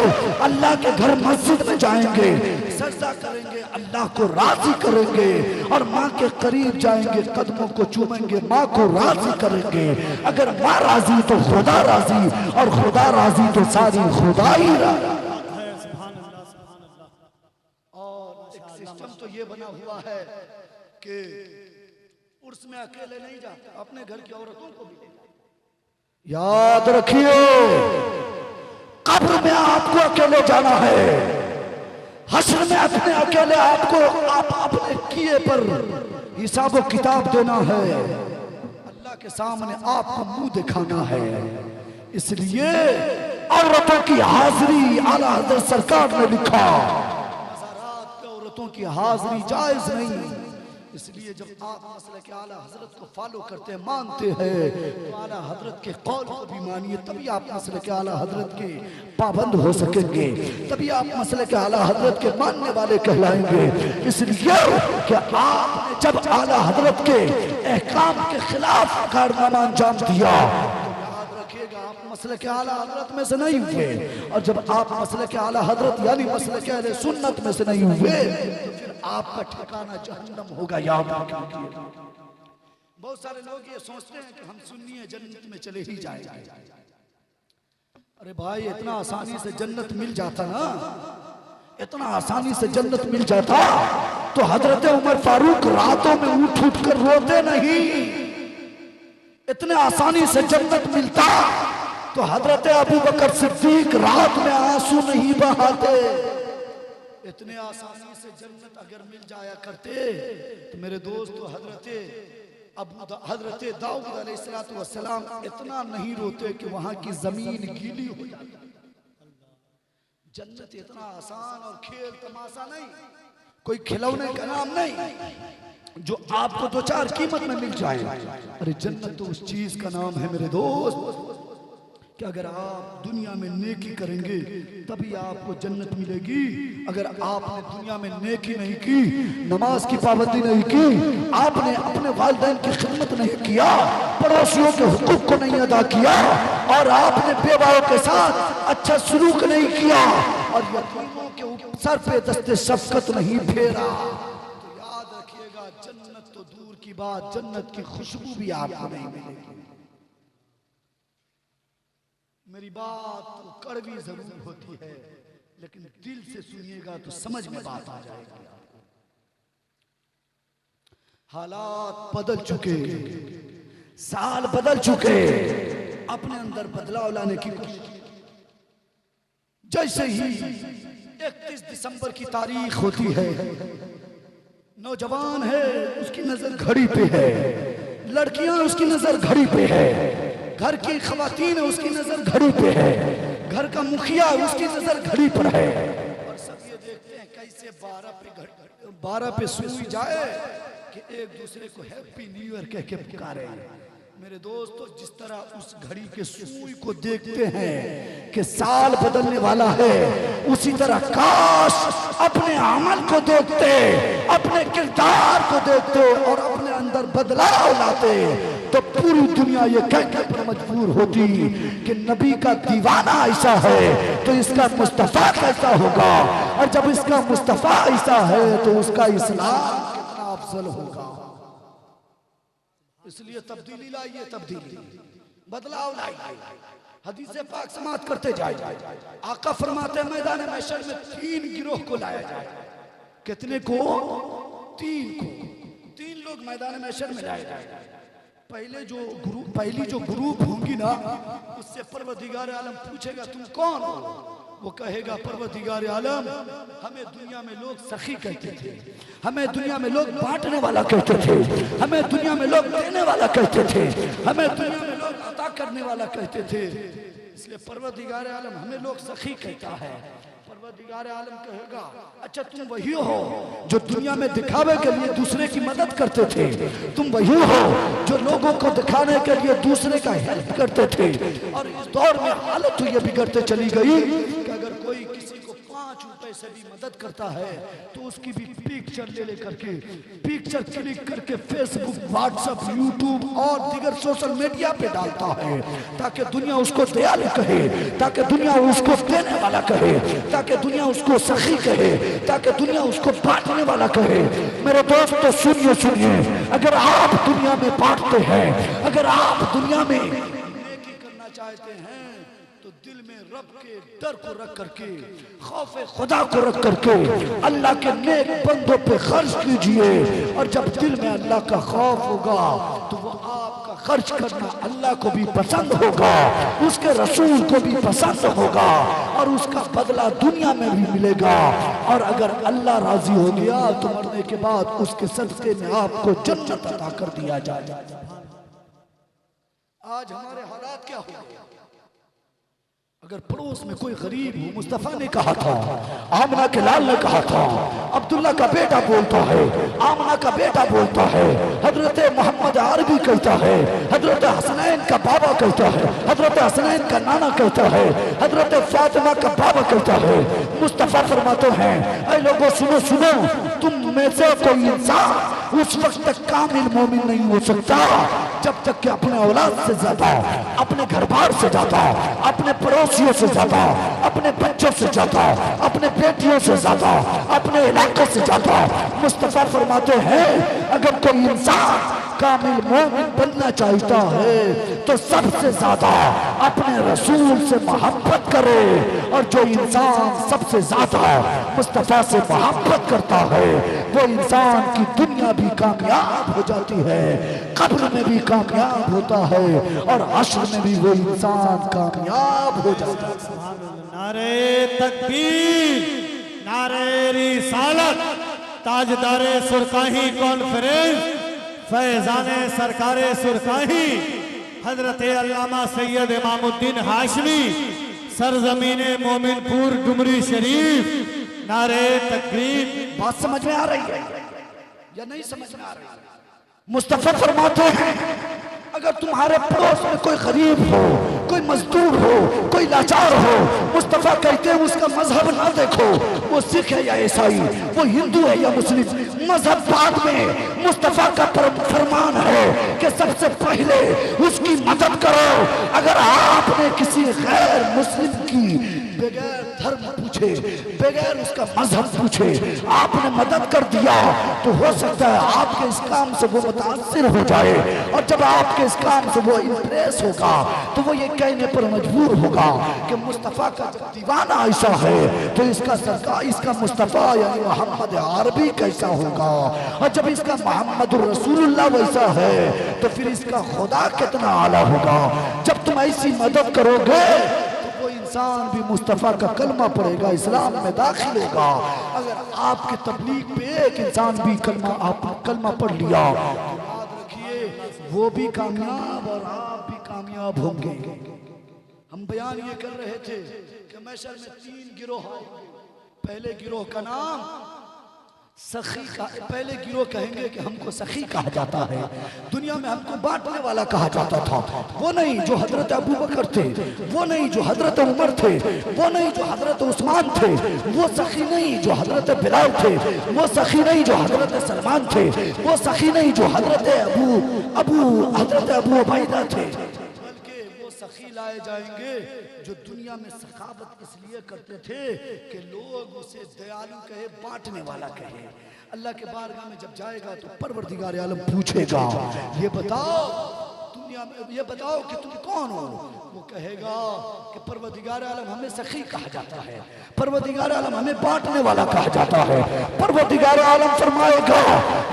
अल्लाह के घर मस्जिद में जाएंगे, सजदा करेंगे, अल्लाह को राजी करेंगे और माँ के करीब जाएंगे, कदमों को चूमेंगे, माँ को राजी करेंगे। अगर माँ राजी तो खुदा राजी, और खुदा राजी तो सारी खुदाई राजी। और एक सिस्टम तो ये बना हुआ है कि उर्स में अकेले नहीं जाते, अपने घर की औरतों को भी याद रखिए, कब्र में आपको अकेले जाना है, हश्र में अपने अकेले आपको आप अपने किए पर हिसाब किताब देना है, अल्लाह के सामने आपको मुंह दिखाना है। इसलिए औरतों की हाजिरी, आला हज़रत सरकार ने लिखा, मज़ारात पे औरतों की हाजिरी जायज नहीं। इसलिए जब आप मसले के आला हजरत को फॉलो करते हैं, मानते हैं, तो आला हजरत के कौल को भी मानिए, तभी आप मसले के आला हजरत के पाबंद हो सकेंगे, तभी आप मसले के आला हजरत के मानने वाले कहलाएंगे। इसलिए कि आपने जब आला हजरत के अहकाम के खिलाफ कारनामा अंजाम दिया, आप मसले के आला हजरत में से नहीं हुए, और जब आप मसले के आला हजरत यानी मसले के अहले सुन्नत में से नहीं हुए, तो फिर आपका ठिकाना जहन्नम होगा। याद रखिए, बहुत सारे लोग ये सोचते हैं कि हम सुन्नी है, जन्नत में चले ही जाएंगे। अरे भाई, इतना आसानी से जन्नत मिल जाता ना, इतना आसानी से जन्नत मिल जाता तो हजरत उमर फारूक रातों में उठ उठ कर रोते नहीं। इतने आसानी से जन्नत मिलता तो हजरत अबू बकर सिद्दीक रात में आंसू नहीं बहाते। इतने आसानी से जन्नत अगर मिल जाया करते तो मेरे दोस्तों हजरत दाऊद अलैहिस्सलाम इतना नहीं रोते कि वहां की जमीन गीली हो जाती। जन्नत इतना आसान और खेल तमाशा नहीं, कोई खिलौने का नाम नहीं जो आपको दो चार कीमत में मिल जाए। अरे जन्नत तो उस चीज का नाम है मेरे दोस्त कि अगर आप दुनिया में नेकी करेंगे तभी आपको जन्नत मिलेगी। अगर आपने दुनिया में नेकी नहीं की, नमाज की पाबंदी नहीं की, आपने अपने वालिदैन की खिदमत नहीं किया, पड़ोसियों के हुकूक को नहीं अदा किया, और आपने बेवाओं के साथ अच्छा सलूक नहीं किया, और यतीमों के सर पे दस्ते शफकत नहीं फेरा, तो याद रखिएगा जन्नत तो दूर की बात, जन्नत की खुशबू भी आपको नहीं मिलेगी। मेरी बात तो कड़वी जरूर होती है, लेकिन दिल से सुनिएगा तो समझ में बात आ जाएगी। हालात बदल चुके, साल बदल चुके, अपने अंदर बदलाव लाने की कोशिश। जैसे ही 31 दिसंबर की तारीख होती है, नौजवान है उसकी नजर घड़ी पे है, लड़कियां उसकी नजर घड़ी पे है, घर की खवातीन है उसकी नजर घड़ी पे है, घर का मुखिया उसकी नजर घड़ी पर है। और सब ये देखते हैं कैसे 12 पे सुई जाए कि एक दूसरे को हैप्पी न्यू ईयर कह के पुकारे। मेरे दोस्तों, जिस तरह उस घड़ी के सुई को देखते हैं कि साल बदलने वाला है, उसी तरह काश अपने अमल को देखते, अपने किरदार को देखते और अपने अंदर बदलाव लाते, तो पूरी दुनिया ये कहने पर मजबूर होती कि नबी का दीवाना ऐसा है तो इसका मुस्तफा कैसा होगा, और जब इसका मुस्तफा ऐसा है तो उसका इस्लाम कितना अफजल होगा। इसलिए तब्दीली लाइए, तब्दीली, बदलाव लाइए, हदीसे पाक समात करते जाए। आका फरमाते हैं मैदान महशर में 3 गिरोह को लाया जाए। कितने को? 3 लोग मैदान महशर में लाए जाए। पहली जो ग्रुप होंगी ना, उससे परवरदिगार आलम पूछेगा तुम कौन हो? वो कहेगा परवरदिगार आलम, हमें दुनिया में लोग सखी कहते थे, हमें दुनिया में लोग बांटने वाला कहते थे, हमें दुनिया में लोग देने वाला कहते थे, हमें दुनिया में लोग अता करने वाला कहते थे, इसलिए परवरदिगार आलम हमें लोग सखी कहता है। परवरदिगार आलम कहेगा अच्छा तुम वही हो जो दुनिया में दिखावे के लिए दूसरे की मदद करते थे, तुम वही हो जो लोगों को दिखाने के लिए दूसरे का हेल्प करते थे। और इस दौर में हालत तो ये बिगड़ते चली गई कि अगर कोई किसी को 5 रुपए से भी मदद करता है तो उसकी भी पिक्चर ले करके, पिक्चर क्लिक करके फेसबुक, व्हाट्सएप, यूट्यूब और दीगर सोशल मीडिया पे डालता है ताकि दुनिया उसको दयालु कहे, ताकि दुनिया उसको देने वाला कहे, ताकि दुनिया उसको सखी कहे, ताकि दुनिया उसको बांटने वाला कहे। मेरे दोस्तों सुनिए, अगर आप दुनिया में बांटते हैं, अगर आप दुनिया में नेकी करना चाहते हैं तो दिल में रब के डर को रख करके, खौफ खुदा को रख करके अल्लाह के नेक बंदों पे खर्च कीजिए। और जब दिल में अल्लाह का खौफ होगा तो वो आपका खर्च करना अल्लाह को भी पसंद होगा, उसके रसूल को भी पसंद होगा और उसका बदला दुनिया में भी मिलेगा। और अगर अल्लाह राजी हो गया तो मरने के बाद उसके सदके में आपको जन्नत अता कर दिया जाएगा। आज हमारे हालात क्या हो गए? अगर पड़ोस में कोई गरीब हो, मुस्तफा ने कहा था, आमना के लाल ने कहा था, अब्दुल्ला का बेटा बोलता है, आमना का बेटा बोलता है, हजरत मोहम्मद अरबी कहता है, हजरत हसनैन का बाबा कहता है, हजरत हसनैन का नाना कहता है, हजरत फातिमा का बाबा कहता है। मुस्तफा फरमाते हैं ऐ लोगों सुनो सुनो, तुम में से कोई इंसान उस वक्त तक कामिल मोमिन नहीं हो सकता जब तक कि अपने औलाद से ज्यादा, अपने घर बार से ज्यादा, अपने पड़ोसियों से ज्यादा, अपने बच्चों से ज्यादा, अपने बेटियों से ज्यादा, अपने इलाके से ज्यादा। मुस्तफा फरमाते हैं अगर कोई इंसान कामिल मोमिन बनना चाहता है तो सबसे ज्यादा अपने रसूल से मोहब्बत करे। और जो इंसान सबसे ज्यादा मुस्तफा से मोहब्बत करता है वो इंसान की दुनिया भी कामयाब हो जाती है, कब्र में भी कामयाब होता है और हश्र में भी वो इंसान कामयाब हो जाता है। नारे तकबीर, नारे रिसालत, ताजदारे सुरकाही कॉन्फ्रेंस, फैजाने सरकारे सुरकाही, हजरत अल्लामा सैयद इमामुद्दीन हाशमी, सरजमीने मोमिनपुर डुमरी शरीफ। नारे तकबीर। बात समझ में आ रही है या नहीं समझ में आ रही है? मुस्तफा फरमाते हैं अगर तुम्हारे पड़ोस में कोई गरीब हो, कोई मजदूर हो, कोई लाचार हो, मुस्तफा कहते हैं उसका मजहब ना देखो, वो सिख है या ईसाई, वो हिंदू है या मुस्लिम, मजहब बाद में। मुस्तफा का फरमान है कि सबसे पहले उसकी मदद करो। अगर आपने किसी गैर मुस्लिम की बगैर धर्म पूछे, बगैर उसका मजहब पूछे आपने मदद कर दिया तो हो सकता है आपके इस काम से वो मुतासिर हो जाए, और जब आपके इस काम से वो इंप्रेस होगा तो वो ये कहने पर मजबूर होगा कि मुस्तफ़ा का दीवाना ऐसा है तो इसका सरकार, इसका मुस्तफ़ा यानी मोहम्मद अरबी कैसा होगा, और जब इसका मोहम्मद रसूलुल्लाह वैसा है तो फिर इसका खुदा कितना आला होगा। जब तुम ऐसी मदद करोगे तो वो इंसान भी मुस्तफ़ा का कलमा पढ़ेगा, इस्लाम में दाखिल होगा। अगर आपके तबलीग पे एक इंसान भी कलमा पढ़ लिया तो याद रखिए वो भी कामयाब और आप भी कामयाब होंगे। हम बयान ये कर रहे थे कि महशर में 3 गिरोह आएंगे। पहले गिरोह का नाम सखी का, पहले गिरोह कहेंगे कि हमको सखी कहा जाता है, दुनिया में हमको बांटने वाला कहा जाता था। वो नहीं जो हजरत अबू बकर थे, वो नहीं जो हजरत उमर थे, वो नहीं जो हजरत उस्मान थे, वो सखी नहीं जो हजरत बिलाल थे, वो सखी नहीं जो हजरत सलमान थे, वो सखी नहीं जो हजरत अबू उबैदा थे, बल्कि वो सखी लाए जाएंगे जो दुनिया में सखावत इसलिए करते थे कि लोग उसे दयालु कहे, बांटने वाला कहे। अल्लाह के बारगाह में जब जाएगा तो परवरदिगार आलम पूछेगा ये बताओ दुनिया में, ये बताओ कि तुम कौन हो। वो कहेगा कि परवरदिगार आलम हमें सखी कहा जाता है, परवरदिगार आलम हमें बांटने वाला कहा जाता है। परवरदिगार आलम फरमाएगा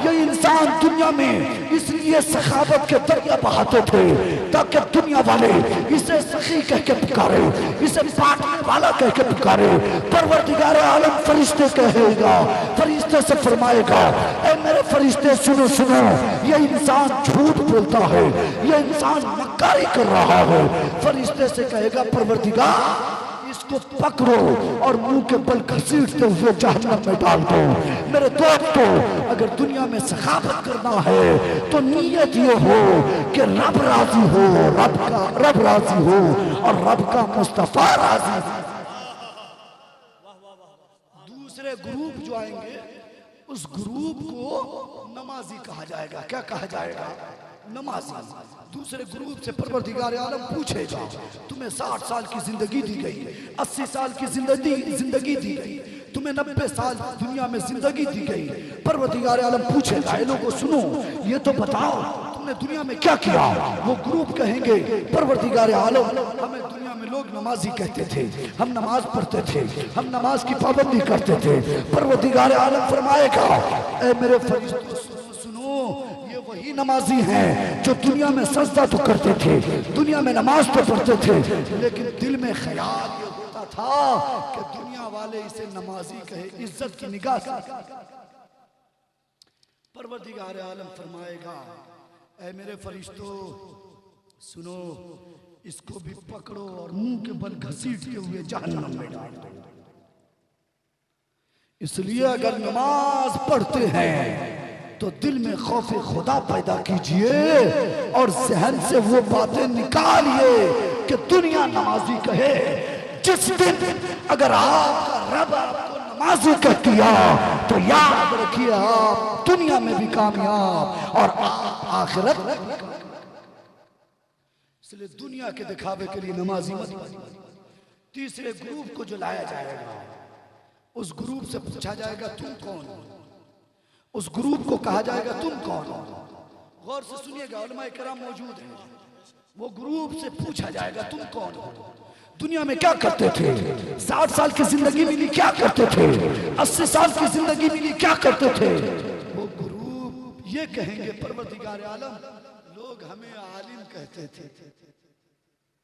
ये इंसान दुनिया में इसलिए सखावत के दरिया बहाते थे ताकि दुनिया वाले इसे सखी कह के पुकारे, इसे बांटने वाला कह के पुकारे। परवरदिगार आलम फरिश्ते कहेगा, फरिश्ते से फरमाएगा ऐ मेरे फरिश्ते सुनो सुनो, ये इंसान झूठ बोलता है, ये इंसान मक्कारी कर रहा है। फरिश्ते से कहेगा परवरदिगार इसको पकड़ो और मुंह के बल घसीटते हुए जहन्नम में डाल दो। मेरे दोस्तों अगर दुनिया में सखावत करना है तो नीयत ये हो कि रब राजी हो, रब राजी हो और रब का मुस्तफा राजी हो। दूसरे ग्रुप जो आएंगे उस ग्रुप को नमाजी कहा जाएगा। क्या कहा जाएगा? नमाजी। दूसरे ग्रुप से परवरदिगार आलम पूछेगा तुम्हें 60 साल की जिंदगी दी गई, 80 साल की जिंदगी दी गई, तुम्हें 90 साल दुनिया में जिंदगी दी गई। परवरदिगार आलम पूछेगा ये लोगों सुनो ये तो बताओ तुमने दुनिया में क्या किया। वो ग्रुप कहेंगे परवरदिगार आलम हमें दुनिया में लोग नमाजी कहते थे, हम नमाज पढ़ते थे, हम नमाज की पाबंदी करते थे। परवरदिगार आलम फरमाएगा ऐ मेरे फरिश्तों सुनो ये वही नमाजी हैं जो दुनिया में सजदा तो करते थे, दुनिया में नमाज तो पढ़ते थे, लेकिन दिल में ख्याल ये होता था कि दुनिया वाले इसे नमाजी कहे, इज्जत की निगाह से। परवरदिगार आलम फरमाएगा ऐ मेरे फरिश्तों सुनो इसको भी पकड़ो और मुंह के बल घसीटते हुए जहन्नम में डाल दो। इसलिए अगर नमाज पढ़ते हैं तो दिल में खौफ खुदा पैदा कीजिए और जहन से वो बातें निकालिए कि दुनिया नमाजी कहे। जिस दिन अगर आपका रब आपको नमाजी कह दिया तो याद रखिए आप दुनिया में भी कामयाब और आखिरत में भी कामयाब। इसलिए दुनिया के दिखावे के लिए नमाजी मत बनिए। तीसरे ग्रुप को जो लाया जाएगा उस ग्रुप से पूछा जाएगा तुम कौन हो। उस ग्रुप को कहा जाएगा तुम कौन हो। गौर से सुनिएगा उलमा इकराम मौजूद हैं। वो ग्रुप से पूछा जाएगा तुम कौन हो, दुनिया में क्या करते थे, 60 साल की जिंदगी मिली क्या करते थे, 80 साल की जिंदगी मिली क्या करते थे। वो ग्रुप ये कहेंगे परवरदिगार आलम लोग हमें आलिम कहते थे।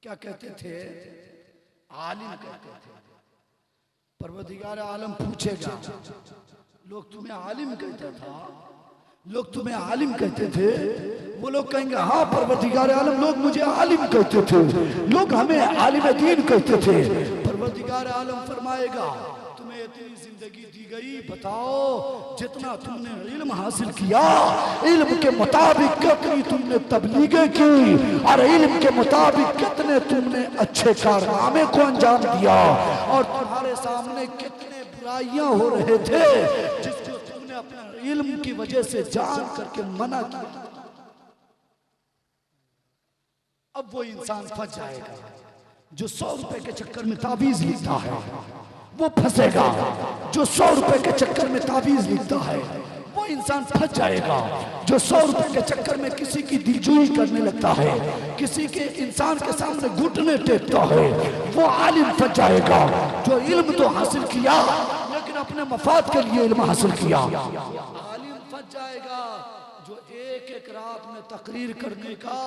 क्या कहते थे? आलिम कहते थे। परवरदिगार आलम पूछेगा लोग तुम्हें आलिम कहता था, लोग तुम्हें आलिम कहते थे। वो लोग कहेंगे हाँ परवरदिगार आलम लोग मुझे आलिम कहते थे, लोग हमें आलिम दीन कहते थे। परवरदिगार आलम फरमाएगा तुम्हें इतनी जिंदगी दी गई, बताओ जितना तुमने इल्म हासिल किया इल्म के मुताबिक कितनी तुमने तबलीगें की और इल्म के मुताबिक कितने तुमने अच्छे कारनामे को अंजाम दिया और तुम्हारे सामने कितने बुराइयां हो रहे थे जिसको तुमने अपने इल्म की वजह से जान करके मना किया। अब वो इंसान फंस जाएगा जो 100 रुपए के चक्कर में ताबीज लिखता है, वो फंसेगा। जो 100 रुपए के चक्कर में तावीज लिखता है वो इंसान फंस जाएगा। जो 100 रुपए के चक्कर में किसी की दिलजोई करने लगता है, किसी के इंसान के सामने घुटने टेकता है, वो आलिम फंस जाएगा। जो इल्म तो हासिल किया लेकिन अपने मफाद के लिए इल्म हासिल किया, आलिम फंस जाएगा। जो एक एक रात में तकरीर करने का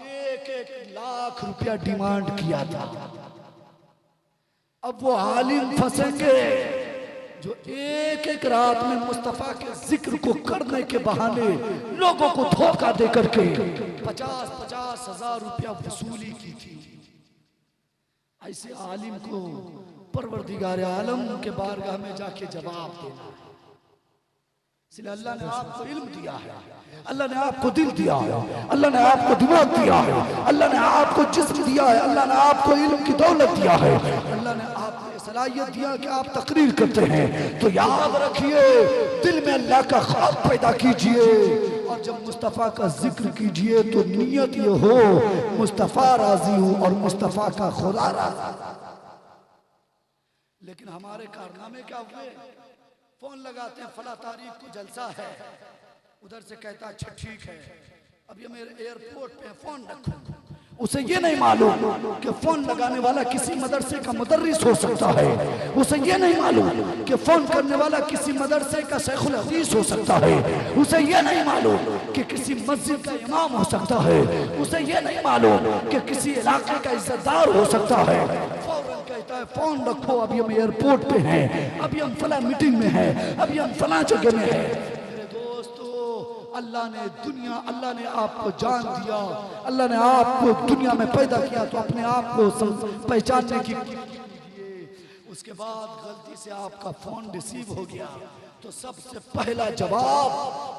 1-1 लाख रुपया डिमांड किया था, अब वो आलिम फंसेंगे जो एक एक रात में मुस्तफा के जिक्र को करने के बहाने लोगों को धोखा दे करके 50-50 हजार रुपया वसूली की थी। ऐसे आलिम को परवरदिगार आलम के बारगाह में जाके जवाब देना है। इसलिए अल्लाह ने आपको इल्म दिया है, अल्लाह ने आपको दिल दिया है, अल्लाह ने आपको दिमाग दिया है, अल्लाह ने आपको जिस्म दिया है, अल्लाह ने आपको इल्म की दौलत दिया है, अल्लाह ने आपको ये सलाहियत दिया कि आप तकरीर करते हैं। तो याद रखिए, दिल में अल्लाह का ख्वाब पैदा कीजिए और जब मुस्तफ़ा का जिक्र कीजिए तो नियत ये हो मुस्तफ़ा राजी हो और मुस्तफ़ा का खुदा राजी। लेकिन हमारे कारनामे क्या हुए? फोन लगाते हैं, फला तारीख को जलसा है, उधर से कहता अच्छा ठीक है, अब ये मेरे एयरपोर्ट पे फोन रखो। उसे ये नहीं मालूम कि फोन लगाने वाला किसी मदरसे का मुदर्रिस हो सकता है, उसे ये नहीं मालूम कि फोन करने वाला किसी मदरसे का शेखुल हदीस हो सकता है, उसे ये नहीं मालूम कि किसी मस्जिद का इमाम हो सकता है, उसे ये नहीं मालूम कि किसी इलाके का इज्जतदार हो सकता है। कहता है फोन रखो, अभी हम एयरपोर्ट पे हैं, अभी हम फला मीटिंग में हैं, अभी हम फला जगह में हैं। मेरे दोस्तों, अल्लाह ने आपको जान दिया, अल्लाह ने आपको दुनिया में पैदा किया, तो अपने आप को पहचानने की उसके बाद गलती से आपका फोन रिसीव हो गया तो सबसे पहला जवाब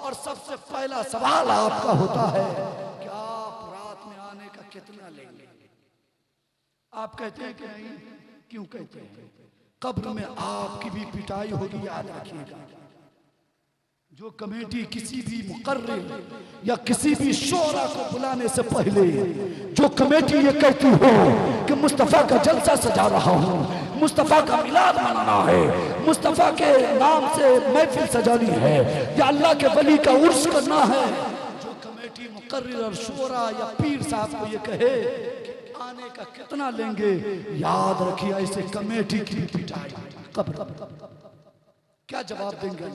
और सबसे पहला सवाल आपका होता है कि आप रात में आने का कितना लेंगे। आप कहते हैं कि नहीं, क्यों कहते हैं? कब्र में आपकी भी पिटाई होगी, याद रखिएगा। जो कमेटी किसी भी मुकर्रिर या किसी भी शोरा को बुलाने से पहले जो कमेटी ये कहती हो कि मुस्तफ़ा का जलसा सजा रहा हूँ, मुस्तफ़ा का मिलाद मनाना है, मुस्तफ़ा के नाम से महफिल सजानी है या अल्लाह के वली का उर्स करना है, जो कमेटी मुकर्रिर और शोरा या पीर साहब को ये कहे आने का कितना लेंगे, याद रखिए ऐसे कमेटी की पिटाई कब्र। क्या जवाब देंगे?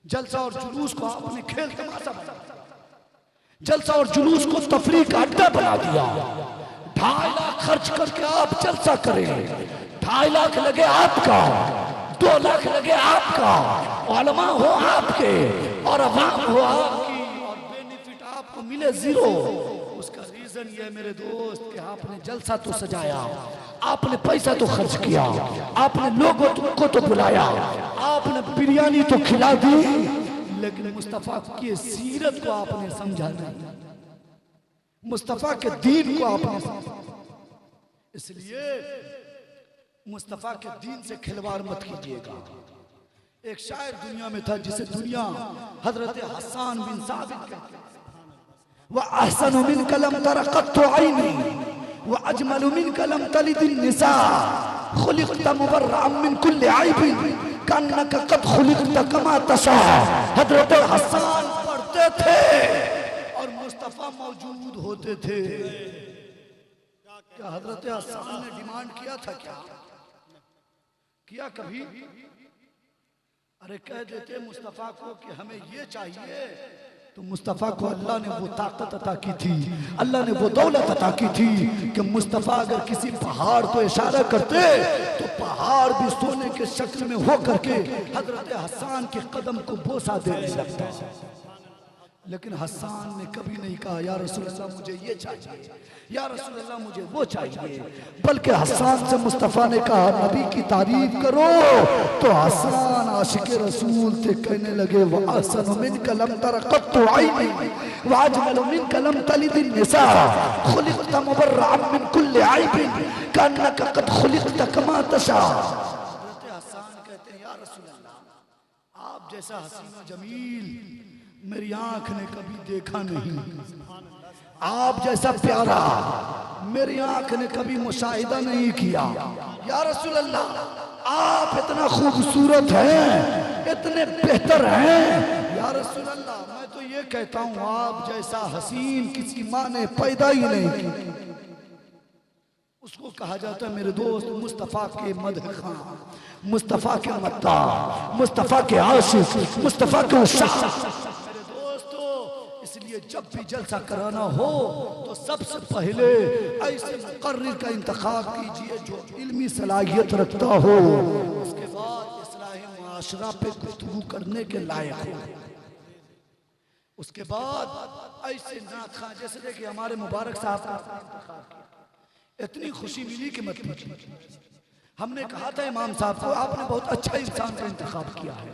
जलसा और जुलूस को आपने खेल तमाशा बना, जलसा और जुलूस को तफरीह का अड्डा बना दिया। 2.5 लाख खर्च करके आप जलसा करें, 2.5 लाख लगे आपका, 2 लाख लगे आपका, उलमा हो आपके और अवाम हो आपकी और बेनिफिट आपको मिले 0। उसका रीजन ये मेरे दोस्त कि आपने जलसा तो सजाया, आपने पैसा तो खर्च किया, आपने लोगों को तो बुलाया, आपने बिरयानी तो खिला दी, लेकिन मुस्तफा की सीरत को आपने समझा नहीं, मुस्तफा के दीन को आपने समझा। इसलिए मुस्तफा के दीन से खिलवाड़ मत कीजिएगा। एक शायर दुनिया में था जिसे दुनिया हजरत हसन बिन साबित कहते हैं, व अहसनु मिन कलम तरक़त ऐनी व अजमलु मिन कलम तलिदिन निसा खुलिक़त मुबर्रअन मिन कुल्लि ऐबिन कन्नका कद खुलिक़त कमा तशा। हजरत हसन पढ़ते थे और मुस्तफा मौजूद होते थे। क्या हजरत हसन ने डिमांड किया था? किया कभी? अरे कह देते मुस्तफा को कि हमें ये चाहिए, तो मुस्तफ़ा को अल्लाह ने वो ताकत अता की थी, अल्लाह ने वो दौलत अता की थी कि मुस्तफ़ा अगर किसी पहाड़ को इशारा करते तो पहाड़ भी सोने के शक्ल में हो करके हजरत हसन के कदम को बोसा देने लगता। लेकिन हसन ने कभी नहीं कहा या रसूलल्लाह मुझे ये चाहिए, या रसूलल्लाह मुझे वो चाहिए, बल्कि हसन से मुस्तफ़ा ने कहा नबी की तारीफ करो, तो हसन आशिक रसूल थे, कहने लगे व अहसनु मिन कलम तरक़त ऐनी व अजमलु मिन कलम तलिदिन निसा खुलिक़त मुबर्रअन मिन कुल्लि ऐबिन कन्नका कद खुलिक़त कमा तशा। हज़रत हसन कहते हैं या रसूलल्लाह आप जैसा हसीन व जमील मेरी आंख ने कभी देखा नहीं, आप जैसा प्यारा मेरी आंख ने कभी मुशाहिदा नहीं किया। या रसूल अल्लाह आप इतना खूबसूरत हैं, इतने बेहतर हैं या रसूल अल्लाह। मैं तो ये कहता हूँ आप जैसा हसीन किसी माँ ने पैदा ही नहीं की। उसको कहा जाता है मेरे दोस्त मुस्तफ़ा के मदह खां, मुस्तफ़ा के मत्ता, मुस्तफ़ा के आशिक, मुस्तफ़ा के उस्ताद। मेरे दोस्तों इसलिए जब भी जलसा कराना हो तो सबसे पहले ऐसे मुकर्रिर का इंतखाब कीजिए जो इल्मी सलाहियत रखता हो, उसके बाद इस्लाही मुआशरा पे गुफ्तगू करने के लायक हो। उसके बाद ऐसे नात खां, जैसे देखिए हमारे मुबारक साहब का इंतखाब किया, इतनी खुशी मिली कि मत पूछिए। हमने कहा था इमाम साहब को आपने बहुत अच्छा इंसान का इंतखाब किया है।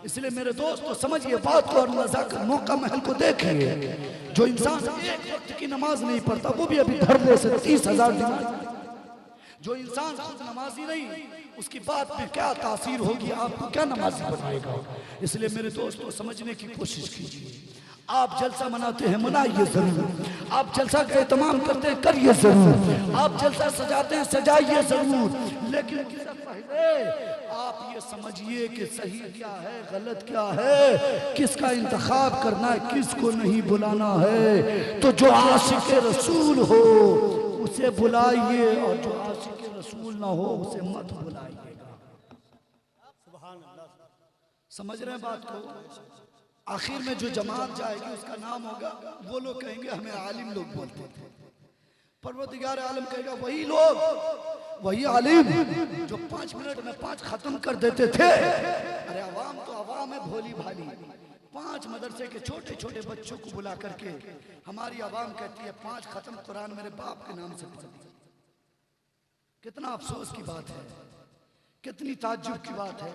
इसलिए मेरे दोस्त तो समझिए बात को और नज़ाकत मौका महल को देखिए। जो इंसान एक वक्त की नमाज नहीं पढ़ता वो भी अभी धरने से 30,000 दिनार, जो इंसान खुद नमाजी नहीं उसकी बात पे क्या तासीर होगी, आपको क्या नमाजी बनाएगा। इसलिए मेरे दोस्तों समझने की कोशिश कीजिए। आप जलसा मनाते हैं मनाइए जरूर, आप जलसा का एहतमाम करते हैं करिए जरूर, आप जलसा सजाते हैं सजाइए जरूर, लेकिन उससे पहले आप ये समझिए कि सही क्या है गलत क्या है, किसका इंतखाब करना है किसको नहीं बुलाना है। तो जो आशिक रसूल हो उसे बुलाइए और जो आशिक रसूल ना हो उसे मत बुलाइएगा। समझ रहे हैं बात को। आखिर में जो जमात जाएगी उसका नाम होगा, वो लोग कहेंगे हमें आलिम लोग बोलते थे, परवरदिगार आलम कहेगा वही लोग, वही आलिम जो 5 मिनट में 5 खत्म कर देते थे। अरे अवाम तो अवाम है भोली भाली। 5 मदरसे के छोटे छोटे बच्चों को बुला करके हमारी अवाम कहती है 5 खत्म कुरान मेरे बाप के नाम से पढ़ दिया। कितना अफसोस की बात है, कितनी ताज्जुब की बात है।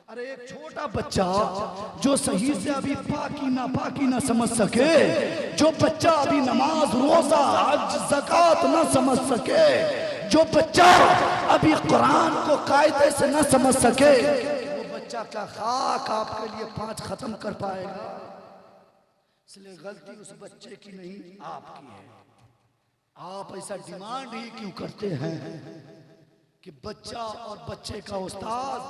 अरे एक छोटा बच्चा जो सही से अभी पाकी ना समझ सके, जो बच्चा अभी नमाज रोजा हज ज़कात ना समझ सके, जो बच्चा अभी कुरान को कायदे से ना समझ सके, वो बच्चा क्या खाक आपके लिए 5 खत्म कर पाएगा। इसलिए गलती उस बच्चे की नहीं आपकी है। आप ऐसा डिमांड ही क्यों करते हैं कि बच्चा और बच्चे का उस्ताद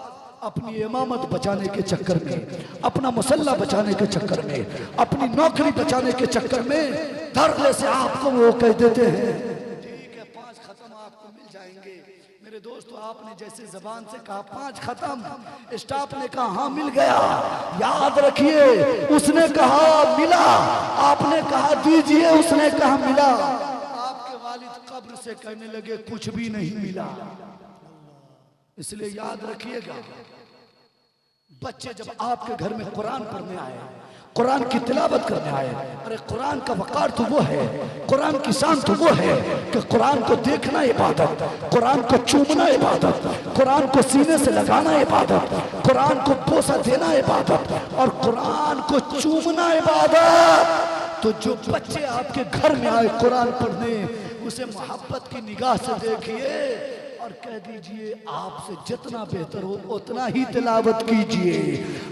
अपनी इमामत बचाने के चक्कर में, अपना मुसल्ला बचाने के चक्कर में, अपनी नौकरी बचाने के चक्कर में धरने से आपको वो कह देते हैं ठीक है 5 खत्म आपको मिल जाएंगे। मेरे दोस्तों आपने जैसे जबान से कहा 5 खत्म, स्टाफ ने कहा हाँ मिल गया, याद रखिए उसने कहा मिला, आपने कहा दीजिए, उसने कहा मिला। आपके वालिद कब्र से कहने लगे कुछ भी नहीं मिला। इसलिए याद रखिएगा बच्चे जब आपके घर में कुरान पढ़ने आए, कुरान की तिलावत करने आए, अरे कुरान का वकार तो वो है, कुरान की शान तो वो है कि कुरान को देखना इबादत, कुरान को चूमना इबादत, कुरान को सीने से लगाना इबादत, कुरान को पोसा देना इबादत और कुरान को चूमना इबादत। तो जो बच्चे आपके घर में आए कुरान पढ़ने, उसे मोहब्बत की निगाह से देखिए और कह दीजिए आपसे जितना बेहतर हो उतना ही तिलावत कीजिए।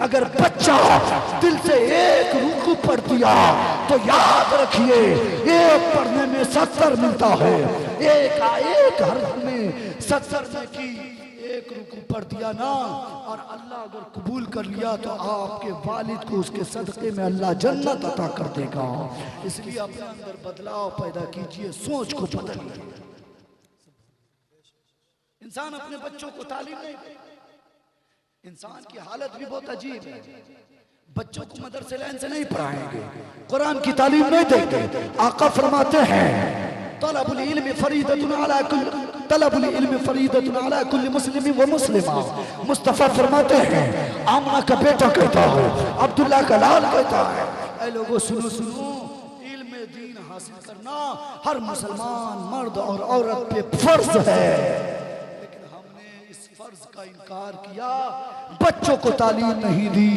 अगर बच्चा दिल से एक रुकू पढ़ दिया तो याद रखिए एक पढ़ने में 70 मिलता है, एक हर्फ में 70 में की एक रुकू पढ़ दिया ना, और अल्लाह अगर कबूल कर लिया तो आपके वालिद को उसके सदक़े में अल्लाह जन्नत अता कर देगा। इसलिए अपने अंदर बदलाव पैदा कीजिए, सोच को बदलिए। इंसान अपने बच्चों को तालीम नहीं दे, इंसान की हालत भी बहुत अजीब है। बच्चों को मदरसे लाइन से नहीं पढ़ाएंगे, कुरान की तालीम नहीं देंगे। आका फरमाते हैं तलबुल इल्म फरीदतुन अला कुल्ली मुस्लिम व मुस्लिमा। मुस्तफा फरमाते हैं, आमना का बेटा कहता है, अब्दुल्ला का लाल कहता है, ऐ लोगों सुनो सुनो, इल्म दीन हासिल करना हर मुसलमान मर्द और औरत पे फर्ज है। का इनकार किया, बच्चों को तालीम नहीं दी,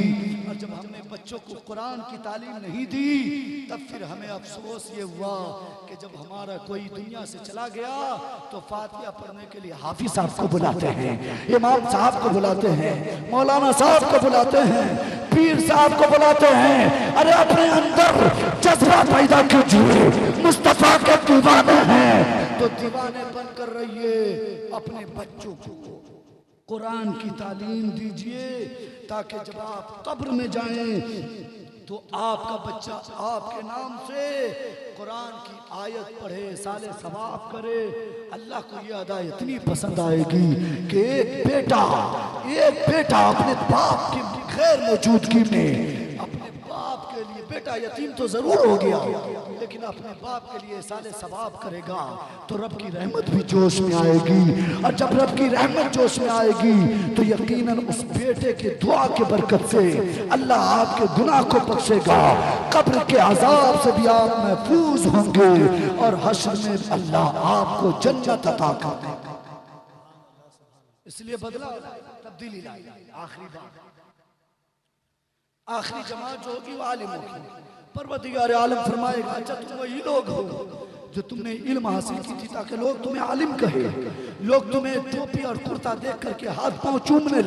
और जब हमने बच्चों को कुरान की तालीम नहीं दी तब फिर हमें अफसोस ये हुआ कि जब हमारा कोई दुनिया से चला गया तो फातिहा पढ़ने के लिए हाफिज साहब को बुलाते हैं, इमाम साहब को बुलाते हैं, मौलाना साहब को बुलाते हैं, पीर साहब को बुलाते हैं। अरे अपने अंदर जज्बा पैदा कीजिए, मुस्तफा के दीवाने हैं तो दीवाने बनकर रहिए। अपने बच्चों को कुरान की तालीम दीजिए ताकि जब आप कब्र में जाएं तो आपका बच्चा आपके नाम से कुरान की आयत पढ़े, साले सवाब करे। अल्लाह को यह अदा इतनी पसंद आएगी कि एक बेटा अपने बाप की गैर मौजूदगी में अपने बाप के लिए, बेटा यतीम तो जरूर हो गया लेकिन अपने बाप के लिए साले सवाब करेगा तो रब की रहमत भी जोश में आएगी। और जब रब की रहमत जोश में आएगी तो यकीनन उस बेटे के दुआ के बरकत से अल्लाह आपके गुनाह को बख्शेगा, कब्र के अजाब से भी आप महफूज होंगे और हश्र में अल्लाह आपको जन्नत अता करेगा। इसलिए बदला तब्दीली लाई। आखिरी बात, आखिरी जमात जो होगी वो आलिम होगी। परवरदिगार आलम फरमाएगा अच्छा तुम वही लोग हो जो तुमने इल्म हासिल की थी ताकि लोग तुम्हें आलिम कहे, लोग तुम्हें टोपी और कुर्ता देख करके हाथ पांव चूमने